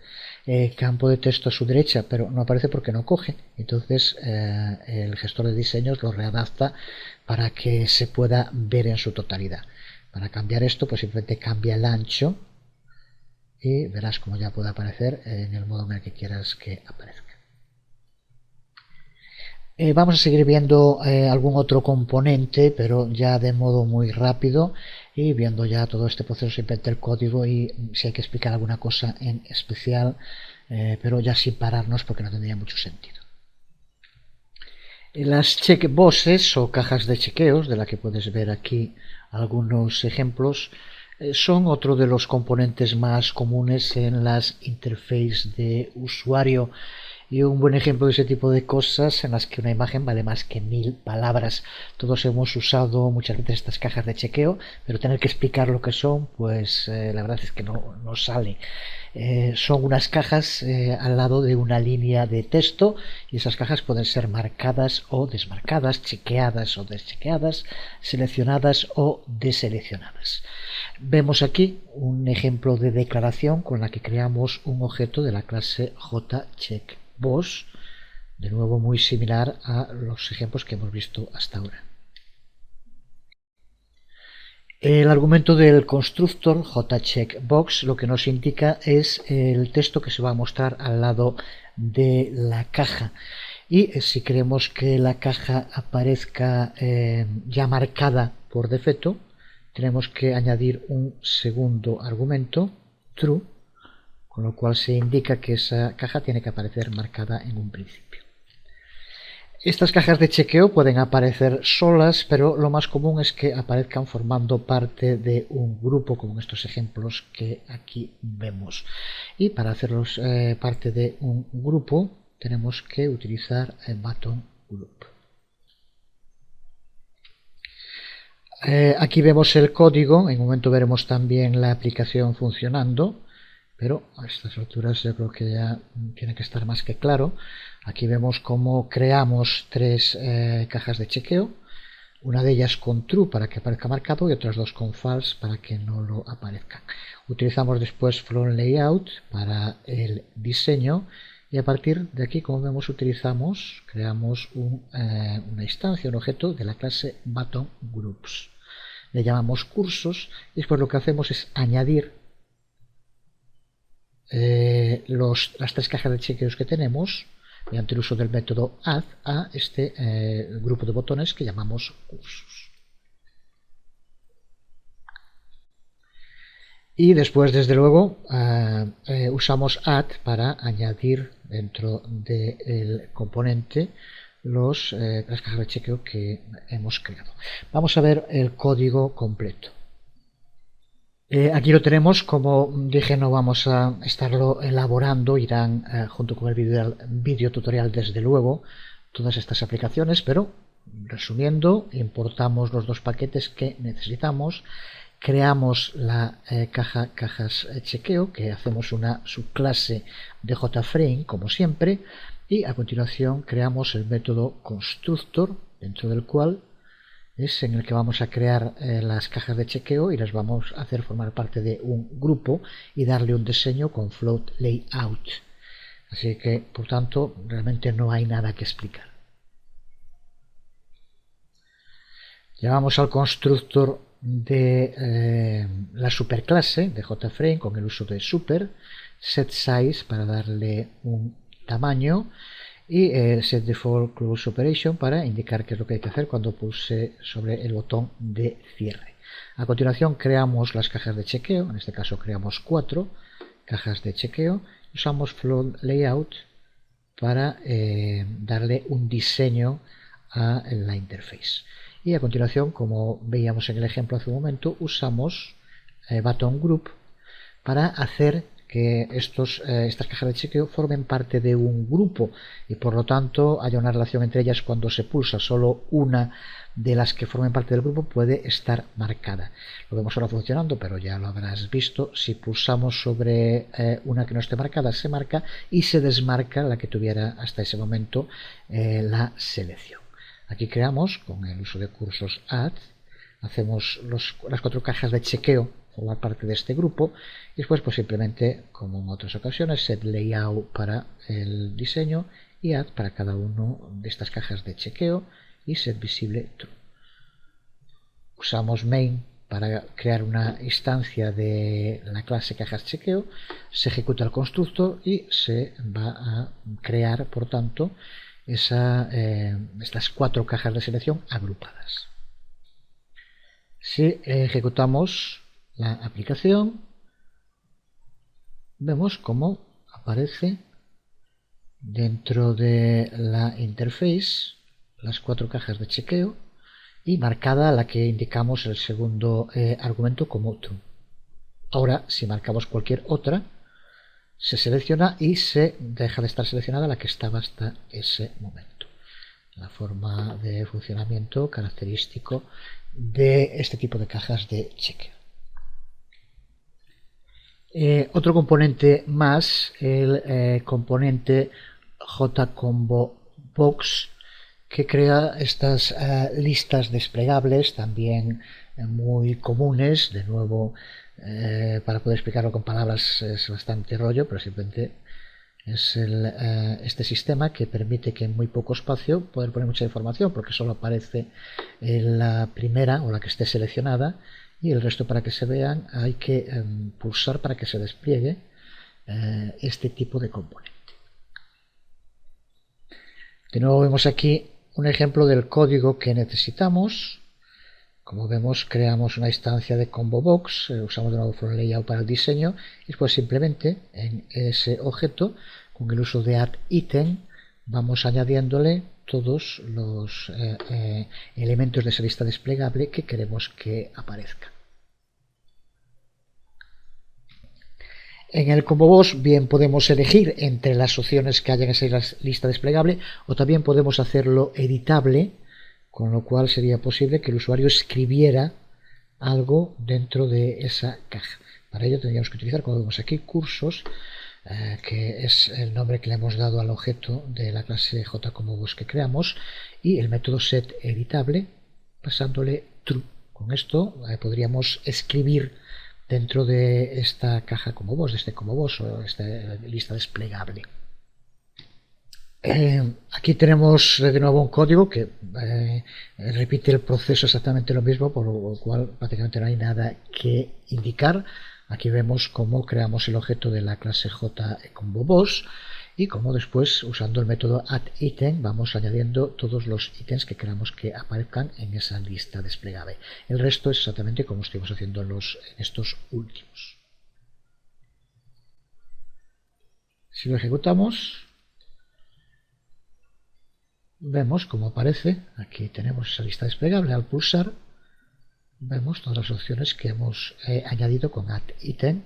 campo de texto a su derecha, pero no aparece porque no coge. Entonces el gestor de diseños lo readapta para que se pueda ver en su totalidad. Para cambiar esto, pues simplemente cambia el ancho y verás cómo ya puede aparecer en el modo en el que quieras que aparezca. Vamos a seguir viendo algún otro componente, pero ya de modo muy rápido y viendo ya todo este proceso simplemente el código y si hay que explicar alguna cosa en especial, pero ya sin pararnos porque no tendría mucho sentido. Las checkboxes o cajas de chequeos, de la que puedes ver aquí algunos ejemplos, son otro de los componentes más comunes en las interfaces de usuario. Y un buen ejemplo de ese tipo de cosas en las que una imagen vale más que 1000 palabras. Todos hemos usado muchas veces estas cajas de chequeo, pero tener que explicar lo que son, pues la verdad es que no sale. Son unas cajas al lado de una línea de texto y esas cajas pueden ser marcadas o desmarcadas, chequeadas o deschequeadas, seleccionadas o deseleccionadas. Vemos aquí un ejemplo de declaración con la que creamos un objeto de la clase JCheckBox. De nuevo muy similar a los ejemplos que hemos visto hasta ahora. El argumento del constructor JCheckBox lo que nos indica es el texto que se va a mostrar al lado de la caja. Y si queremos que la caja aparezca ya marcada por defecto, tenemos que añadir un segundo argumento, true, con lo cual se indica que esa caja tiene que aparecer marcada en un principio. Estas cajas de chequeo pueden aparecer solas, pero lo más común es que aparezcan formando parte de un grupo, como en estos ejemplos que aquí vemos. Y para hacerlos parte de un grupo, tenemos que utilizar el button group. Aquí vemos el código, en un momento veremos también la aplicación funcionando. Pero a estas alturas yo creo que ya tiene que estar más que claro. Aquí vemos cómo creamos tres cajas de chequeo. Una de ellas con true para que aparezca marcado y otras dos con false para que no lo aparezcan. Utilizamos después Flow Layout para el diseño y a partir de aquí, como vemos, creamos una instancia, un objeto de la clase Button Groups. Le llamamos cursos y después lo que hacemos es añadir las tres cajas de chequeos que tenemos mediante el uso del método add a este grupo de botones que llamamos cursos. Y después, desde luego, usamos add para añadir dentro del componente las cajas de chequeo que hemos creado. Vamos a ver el código completo. Aquí lo tenemos. Como dije, no vamos a estarlo elaborando, irán junto con el vídeo tutorial desde luego todas estas aplicaciones, pero resumiendo, importamos los dos paquetes que necesitamos, creamos la cajas chequeo, que hacemos una subclase de JFrame como siempre, y a continuación creamos el método constructor, dentro del cual es en el que vamos a crear las cajas de chequeo y las vamos a hacer formar parte de un grupo y darle un diseño con float layout. Así que, por tanto, realmente no hay nada que explicar. Llamamos al constructor de la superclase de JFrame con el uso de super, setSize para darle un tamaño y setDefault Close Operation para indicar qué es lo que hay que hacer cuando pulse sobre el botón de cierre. A continuación creamos las cajas de chequeo, en este caso creamos 4 cajas de chequeo, usamos Float Layout para darle un diseño a la interface. Y a continuación, como veíamos en el ejemplo hace un momento, usamos Button Group para hacer que estas cajas de chequeo formen parte de un grupo y por lo tanto haya una relación entre ellas. Cuando se pulsa solo una de las que formen parte del grupo puede estar marcada. Lo vemos ahora funcionando, pero ya lo habrás visto. Si pulsamos sobre una que no esté marcada, se marca y se desmarca la que tuviera hasta ese momento la selección. Aquí creamos, con el uso de cursos add, hacemos las 4 cajas de chequeo formar parte de este grupo y después pues simplemente, como en otras ocasiones, set layout para el diseño y add para cada una de estas cajas de chequeo y set visible true. Usamos main para crear una instancia de la clase cajas chequeo, se ejecuta el constructor y se va a crear, por tanto, estas 4 cajas de selección agrupadas. Si ejecutamos la aplicación, vemos cómo aparece dentro de la interface las 4 cajas de chequeo y marcada la que indicamos el segundo argumento como true. Ahora, si marcamos cualquier otra, se selecciona y se deja de estar seleccionada la que estaba hasta ese momento. La forma de funcionamiento característico de este tipo de cajas de chequeo. Otro componente más, el componente JComboBox, que crea estas listas desplegables también muy comunes. De nuevo, para poder explicarlo con palabras es bastante rollo, pero simplemente es este sistema que permite que en muy poco espacio poder poner mucha información, porque solo aparece la primera o la que esté seleccionada, y el resto, para que se vean, hay que pulsar para que se despliegue este tipo de componente. De nuevo vemos aquí un ejemplo del código que necesitamos. Como vemos, creamos una instancia de ComboBox, usamos de nuevo From Layout para el diseño y después simplemente en ese objeto, con el uso de addItem, vamos añadiéndole todos los elementos de esa lista desplegable que queremos que aparezcan. En el ComboBox bien podemos elegir entre las opciones que haya en esa lista desplegable, o también podemos hacerlo editable, con lo cual sería posible que el usuario escribiera algo dentro de esa caja. Para ello tendríamos que utilizar, como vemos aquí, cursos, que es el nombre que le hemos dado al objeto de la clase JComboBox que creamos, y el método setEditable, pasándole true. Con esto podríamos escribir dentro de esta caja ComboBox, de este ComboBox o esta lista desplegable. Aquí tenemos de nuevo un código que repite el proceso exactamente lo mismo, por lo cual prácticamente no hay nada que indicar. Aquí vemos cómo creamos el objeto de la clase JComboBox y cómo después, usando el método addItem, vamos añadiendo todos los ítems que queramos que aparezcan en esa lista desplegable. El resto es exactamente como estuvimos haciendo en estos últimos. Si lo ejecutamos, vemos cómo aparece. Aquí tenemos esa lista desplegable. Al pulsar vemos todas las opciones que hemos añadido con Add Item,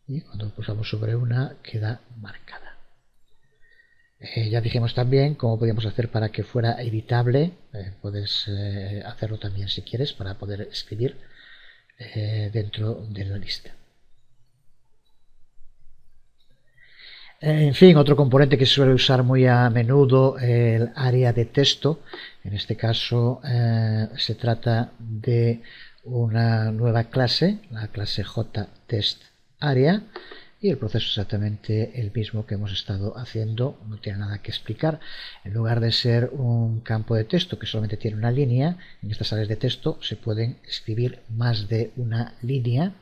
y cuando pulsamos sobre una queda marcada. Ya dijimos también cómo podíamos hacer para que fuera editable. Puedes hacerlo también si quieres para poder escribir dentro de la lista. En fin, otro componente que se suele usar muy a menudo, el área de texto. En este caso se trata de una nueva clase, la clase JTestArea, y el proceso es exactamente el mismo que hemos estado haciendo, no tiene nada que explicar. En lugar de ser un campo de texto que solamente tiene una línea, en estas áreas de texto se pueden escribir más de una línea.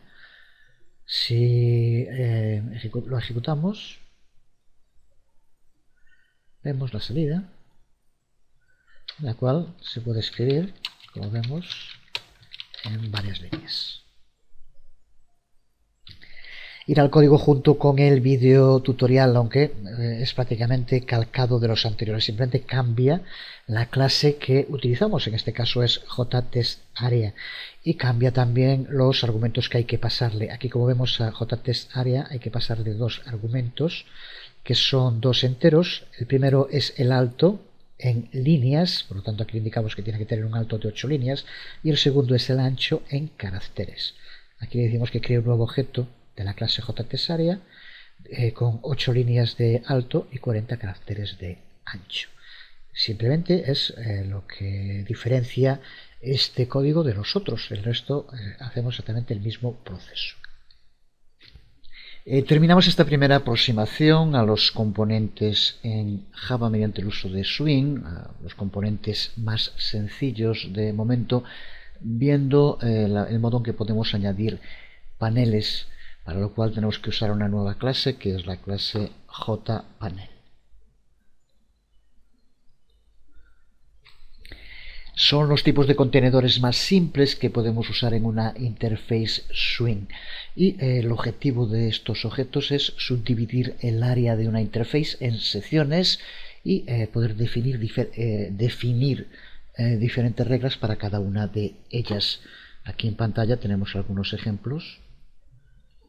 Si lo ejecutamos, vemos la salida, en la cual se puede escribir, como vemos, en varias líneas. Ir al código junto con el vídeo tutorial, aunque es prácticamente calcado de los anteriores, simplemente cambia la clase que utilizamos, en este caso es JTestArea, y cambia también los argumentos que hay que pasarle. Aquí, como vemos, a JTestArea hay que pasarle dos argumentos, que son dos enteros. El primero es el alto en líneas, por lo tanto aquí indicamos que tiene que tener un alto de 8 líneas, y el segundo es el ancho en caracteres. Aquí le decimos que cree un nuevo objeto de la clase JTestArea con 8 líneas de alto y 40 caracteres de ancho. Simplemente es lo que diferencia este código de los otros. El resto hacemos exactamente el mismo proceso. Terminamos esta primera aproximación a los componentes en Java mediante el uso de Swing, los componentes más sencillos de momento, viendo el modo en que podemos añadir paneles, para lo cual tenemos que usar una nueva clase que es la clase JPanel. Son los tipos de contenedores más simples que podemos usar en una interface Swing, y el objetivo de estos objetos es subdividir el área de una interface en secciones y poder definir diferentes reglas para cada una de ellas. Aquí en pantalla tenemos algunos ejemplos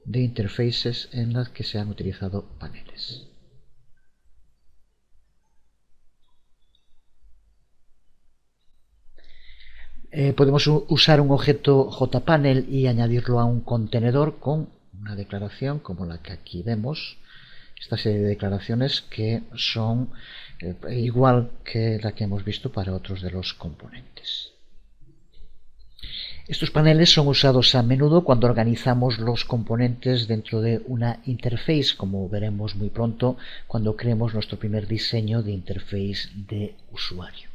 de interfaces en las que se han utilizado paneles. Podemos usar un objeto JPanel y añadirlo a un contenedor con una declaración como la que aquí vemos. Esta serie de declaraciones que son igual que la que hemos visto para otros de los componentes. Estos paneles son usados a menudo cuando organizamos los componentes dentro de una interface, como veremos muy pronto cuando creemos nuestro primer diseño de interface de usuario.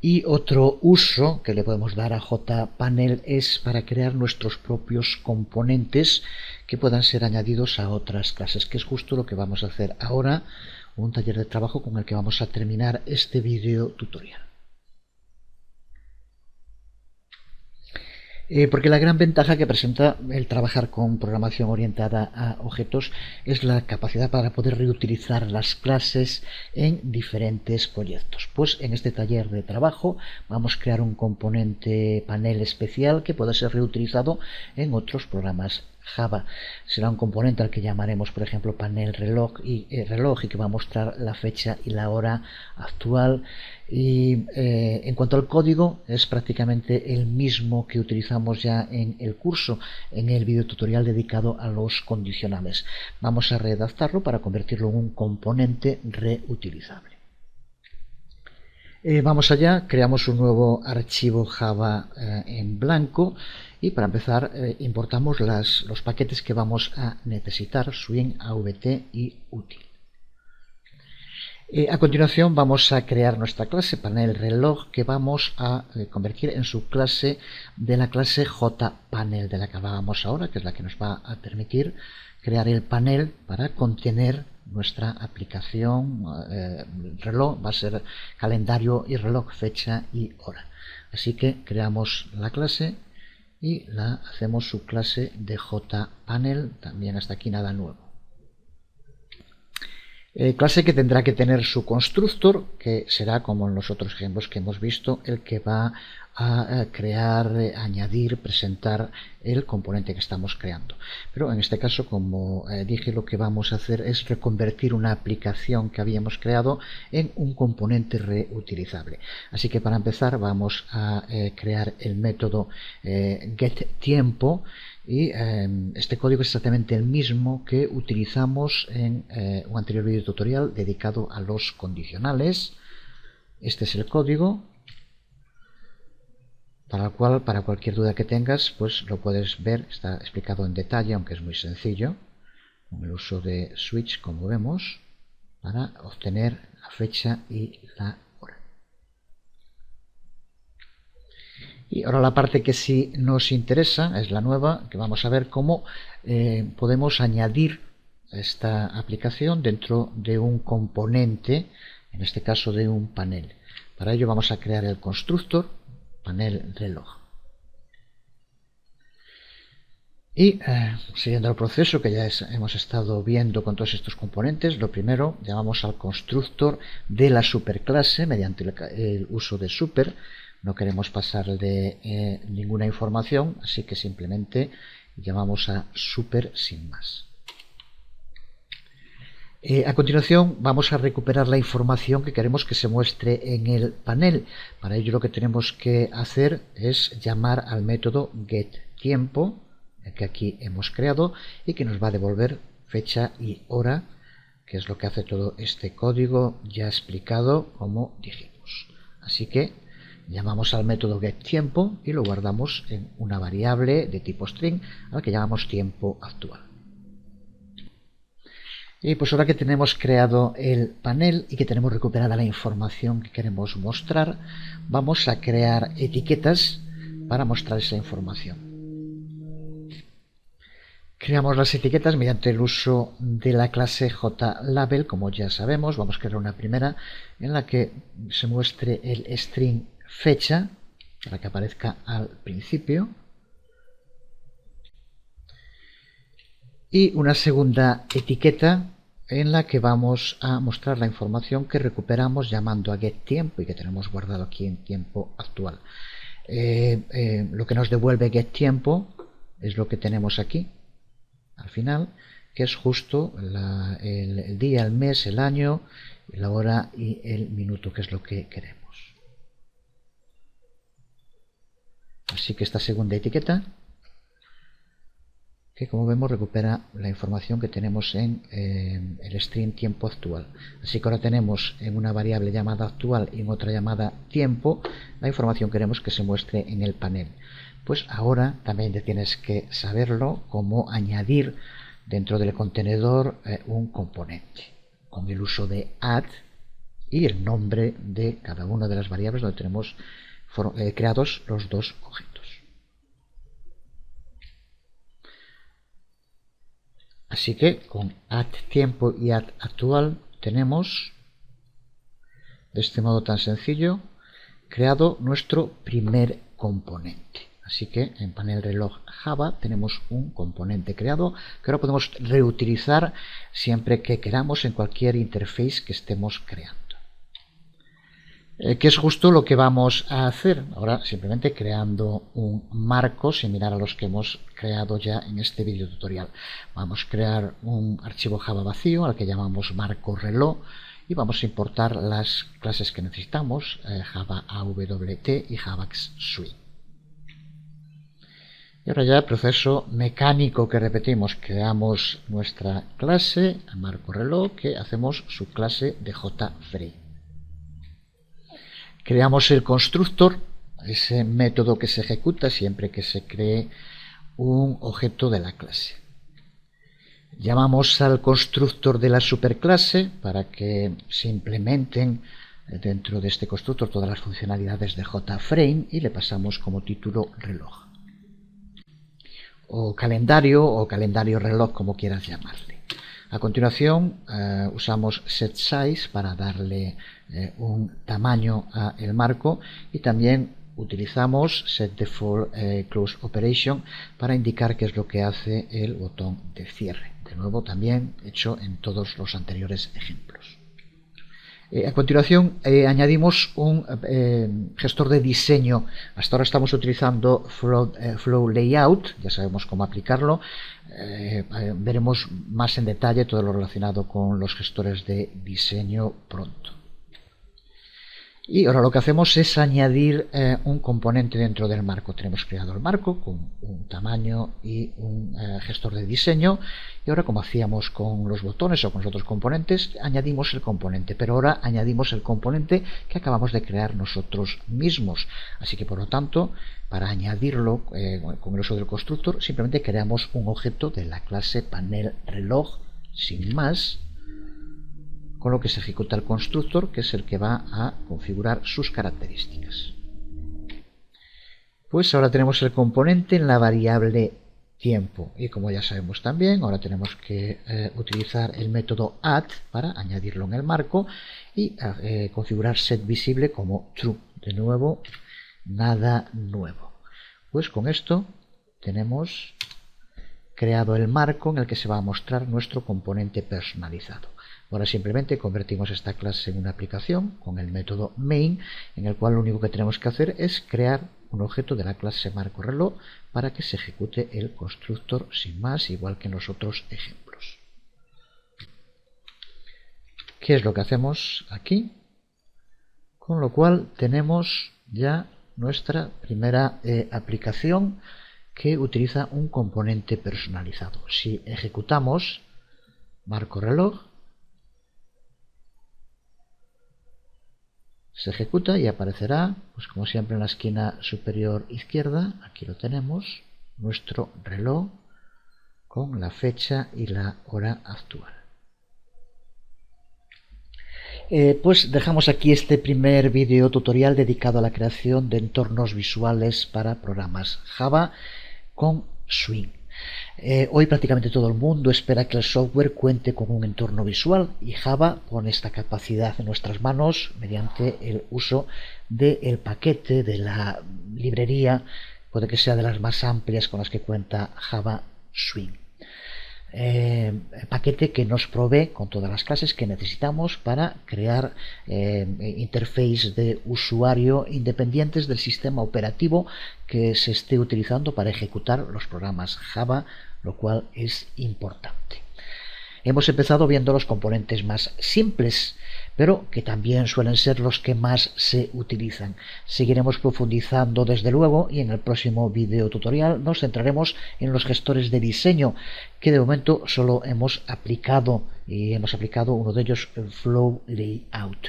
Y otro uso que le podemos dar a JPanel es para crear nuestros propios componentes que puedan ser añadidos a otras clases, que es justo lo que vamos a hacer ahora, un taller de trabajo con el que vamos a terminar este vídeo tutorial. Porque la gran ventaja que presenta el trabajar con programación orientada a objetos es la capacidad para poder reutilizar las clases en diferentes proyectos. Pues en este taller de trabajo vamos a crear un componente panel especial que pueda ser reutilizado en otros programas Java. Será un componente al que llamaremos, por ejemplo, panel reloj y que va a mostrar la fecha y la hora actual. Y en cuanto al código, es prácticamente el mismo que utilizamos ya en el curso, en el video tutorial dedicado a los condicionales. Vamos a redactarlo para convertirlo en un componente reutilizable. Vamos allá, creamos un nuevo archivo Java en blanco, y para empezar importamos los paquetes que vamos a necesitar, swing, avt y util. A continuación vamos a crear nuestra clase panel reloj, que vamos a convertir en subclase de la clase JPanel de la que hablábamos ahora, que es la que nos va a permitir crear el panel para contener nuestra aplicación reloj. Va a ser calendario y reloj, fecha y hora. Así que creamos la clase y la hacemos subclase de JPanel. También hasta aquí nada nuevo. Clase que tendrá que tener su constructor, que será, como en los otros ejemplos que hemos visto, el que va a crear, añadir, presentar el componente que estamos creando. Pero en este caso, como dije, lo que vamos a hacer es reconvertir una aplicación que habíamos creado en un componente reutilizable. Así que para empezar vamos a crear el método getTiempo. Y este código es exactamente el mismo que utilizamos en un anterior vídeo tutorial dedicado a los condicionales. Este es el código, para el cual, para cualquier duda que tengas, pues lo puedes ver, está explicado en detalle, aunque es muy sencillo, con el uso de switch, como vemos, para obtener la fecha y la hora. Y ahora la parte que sí nos interesa es la nueva, que vamos a ver cómo podemos añadir esta aplicación dentro de un componente, en este caso de un panel. Para ello vamos a crear el constructor panel reloj. Y siguiendo el proceso que ya hemos estado viendo con todos estos componentes, lo primero llamamos al constructor de la superclase mediante el uso de super. No queremos pasarle ninguna información, así que simplemente llamamos a super sin más. A continuación vamos a recuperar la información que queremos que se muestre en el panel. Para ello lo que tenemos que hacer es llamar al método getTiempo, que aquí hemos creado y que nos va a devolver fecha y hora, que es lo que hace todo este código ya explicado como dijimos. Así que llamamos al método getTiempo y lo guardamos en una variable de tipo string a la que llamamos tiempo actual. Y pues ahora que tenemos creado el panel y que tenemos recuperada la información que queremos mostrar, vamos a crear etiquetas para mostrar esa información. Creamos las etiquetas mediante el uso de la clase JLabel, como ya sabemos. Vamos a crear una primera en la que se muestre el string fecha, para que aparezca al principio. Y una segunda etiqueta en la que vamos a mostrar la información que recuperamos llamando a getTiempo y que tenemos guardado aquí en tiempo actual. Lo que nos devuelve getTiempo es lo que tenemos aquí al final, que es justo el día, el mes, el año, la hora y el minuto, que es lo que queremos. Así que esta segunda etiqueta, que como vemos recupera la información que tenemos en el string tiempo actual. Así que ahora tenemos en una variable llamada actual y en otra llamada tiempo la información que queremos que se muestre en el panel. Pues ahora también tienes que saberlo, cómo añadir dentro del contenedor un componente con el uso de add y el nombre de cada una de las variables donde tenemos creados los dos objetos. Así que con addTiempo y addActual tenemos, de este modo tan sencillo, creado nuestro primer componente. Así que en panel reloj Java tenemos un componente creado que ahora podemos reutilizar siempre que queramos en cualquier interface que estemos creando. Que es justo lo que vamos a hacer ahora, simplemente creando un marco similar a los que hemos creado ya en este vídeo tutorial. Vamos a crear un archivo Java vacío al que llamamos marco reloj y vamos a importar las clases que necesitamos, Java AWT y Javax Swing. Y ahora ya el proceso mecánico que repetimos, creamos nuestra clase marco reloj, que hacemos su clase de JFrame. Creamos el constructor, ese método que se ejecuta siempre que se cree un objeto de la clase. Llamamos al constructor de la superclase para que se implementen dentro de este constructor todas las funcionalidades de JFrame y le pasamos como título reloj. O calendario reloj, como quieras llamarle. A continuación usamos setSize para darle un tamaño al marco y también utilizamos setDefaultCloseOperation para indicar qué es lo que hace el botón de cierre. de nuevo también hecho en todos los anteriores ejemplos. A continuación añadimos un gestor de diseño. Hasta ahora estamos utilizando Flow Layout, ya sabemos cómo aplicarlo. Veremos más en detalle todo lo relacionado con los gestores de diseño pronto. Y ahora lo que hacemos es añadir un componente dentro del marco. Tenemos creado el marco con un tamaño y un gestor de diseño. Y ahora, como hacíamos con los botones o con los otros componentes, añadimos el componente. Pero ahora añadimos el componente que acabamos de crear nosotros mismos. Así que, por lo tanto, para añadirlo con el uso del constructor, simplemente creamos un objeto de la clase panel reloj sin más, con lo que se ejecuta el constructor, que es el que va a configurar sus características. Pues ahora tenemos el componente en la variable tiempo, y como ya sabemos también, ahora tenemos que utilizar el método add para añadirlo en el marco y configurar setVisible como true. De nuevo, nada nuevo. Pues con esto tenemos creado el marco en el que se va a mostrar nuestro componente personalizado. Ahora simplemente convertimos esta clase en una aplicación con el método main, en el cual lo único que tenemos que hacer es crear un objeto de la clase marco reloj para que se ejecute el constructor sin más, igual que en los otros ejemplos. ¿Qué es lo que hacemos aquí? Con lo cual tenemos ya nuestra primera aplicación que utiliza un componente personalizado. Si ejecutamos marco reloj, se ejecuta y aparecerá, pues como siempre, en la esquina superior izquierda. Aquí lo tenemos, nuestro reloj con la fecha y la hora actual. Pues dejamos aquí este primer video tutorial dedicado a la creación de entornos visuales para programas Java con Swing. Hoy prácticamente todo el mundo espera que el software cuente con un entorno visual, y Java pone esta capacidad en nuestras manos mediante el uso del paquete de la librería, puede que sea de las más amplias con las que cuenta Java Swing. Paquete que nos provee con todas las clases que necesitamos para crear interfaces de usuario independientes del sistema operativo que se esté utilizando para ejecutar los programas Java, lo cual es importante. Hemos empezado viendo los componentes más simples, pero que también suelen ser los que más se utilizan. Seguiremos profundizando desde luego, y en el próximo video tutorial nos centraremos en los gestores de diseño, que de momento solo hemos aplicado uno de ellos, el Flow Layout.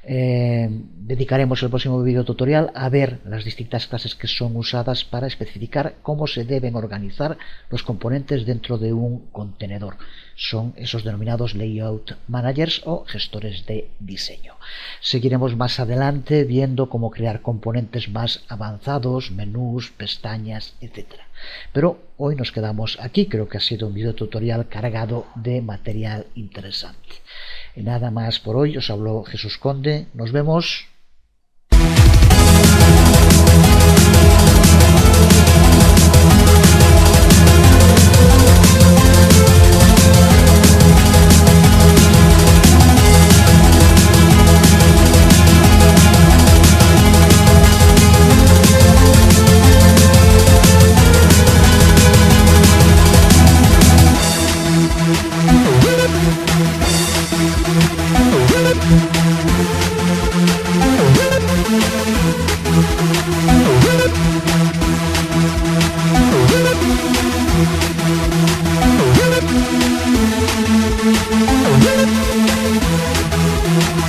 Dedicaremos el próximo video tutorial a ver las distintas clases que son usadas para especificar cómo se deben organizar los componentes dentro de un contenedor. Son esos denominados Layout Managers o gestores de diseño. Seguiremos más adelante viendo cómo crear componentes más avanzados, menús, pestañas, etc. Pero hoy nos quedamos aquí. Creo que ha sido un video tutorial cargado de material interesante. Y nada más por hoy. Os habló Jesús Conde. Nos vemos.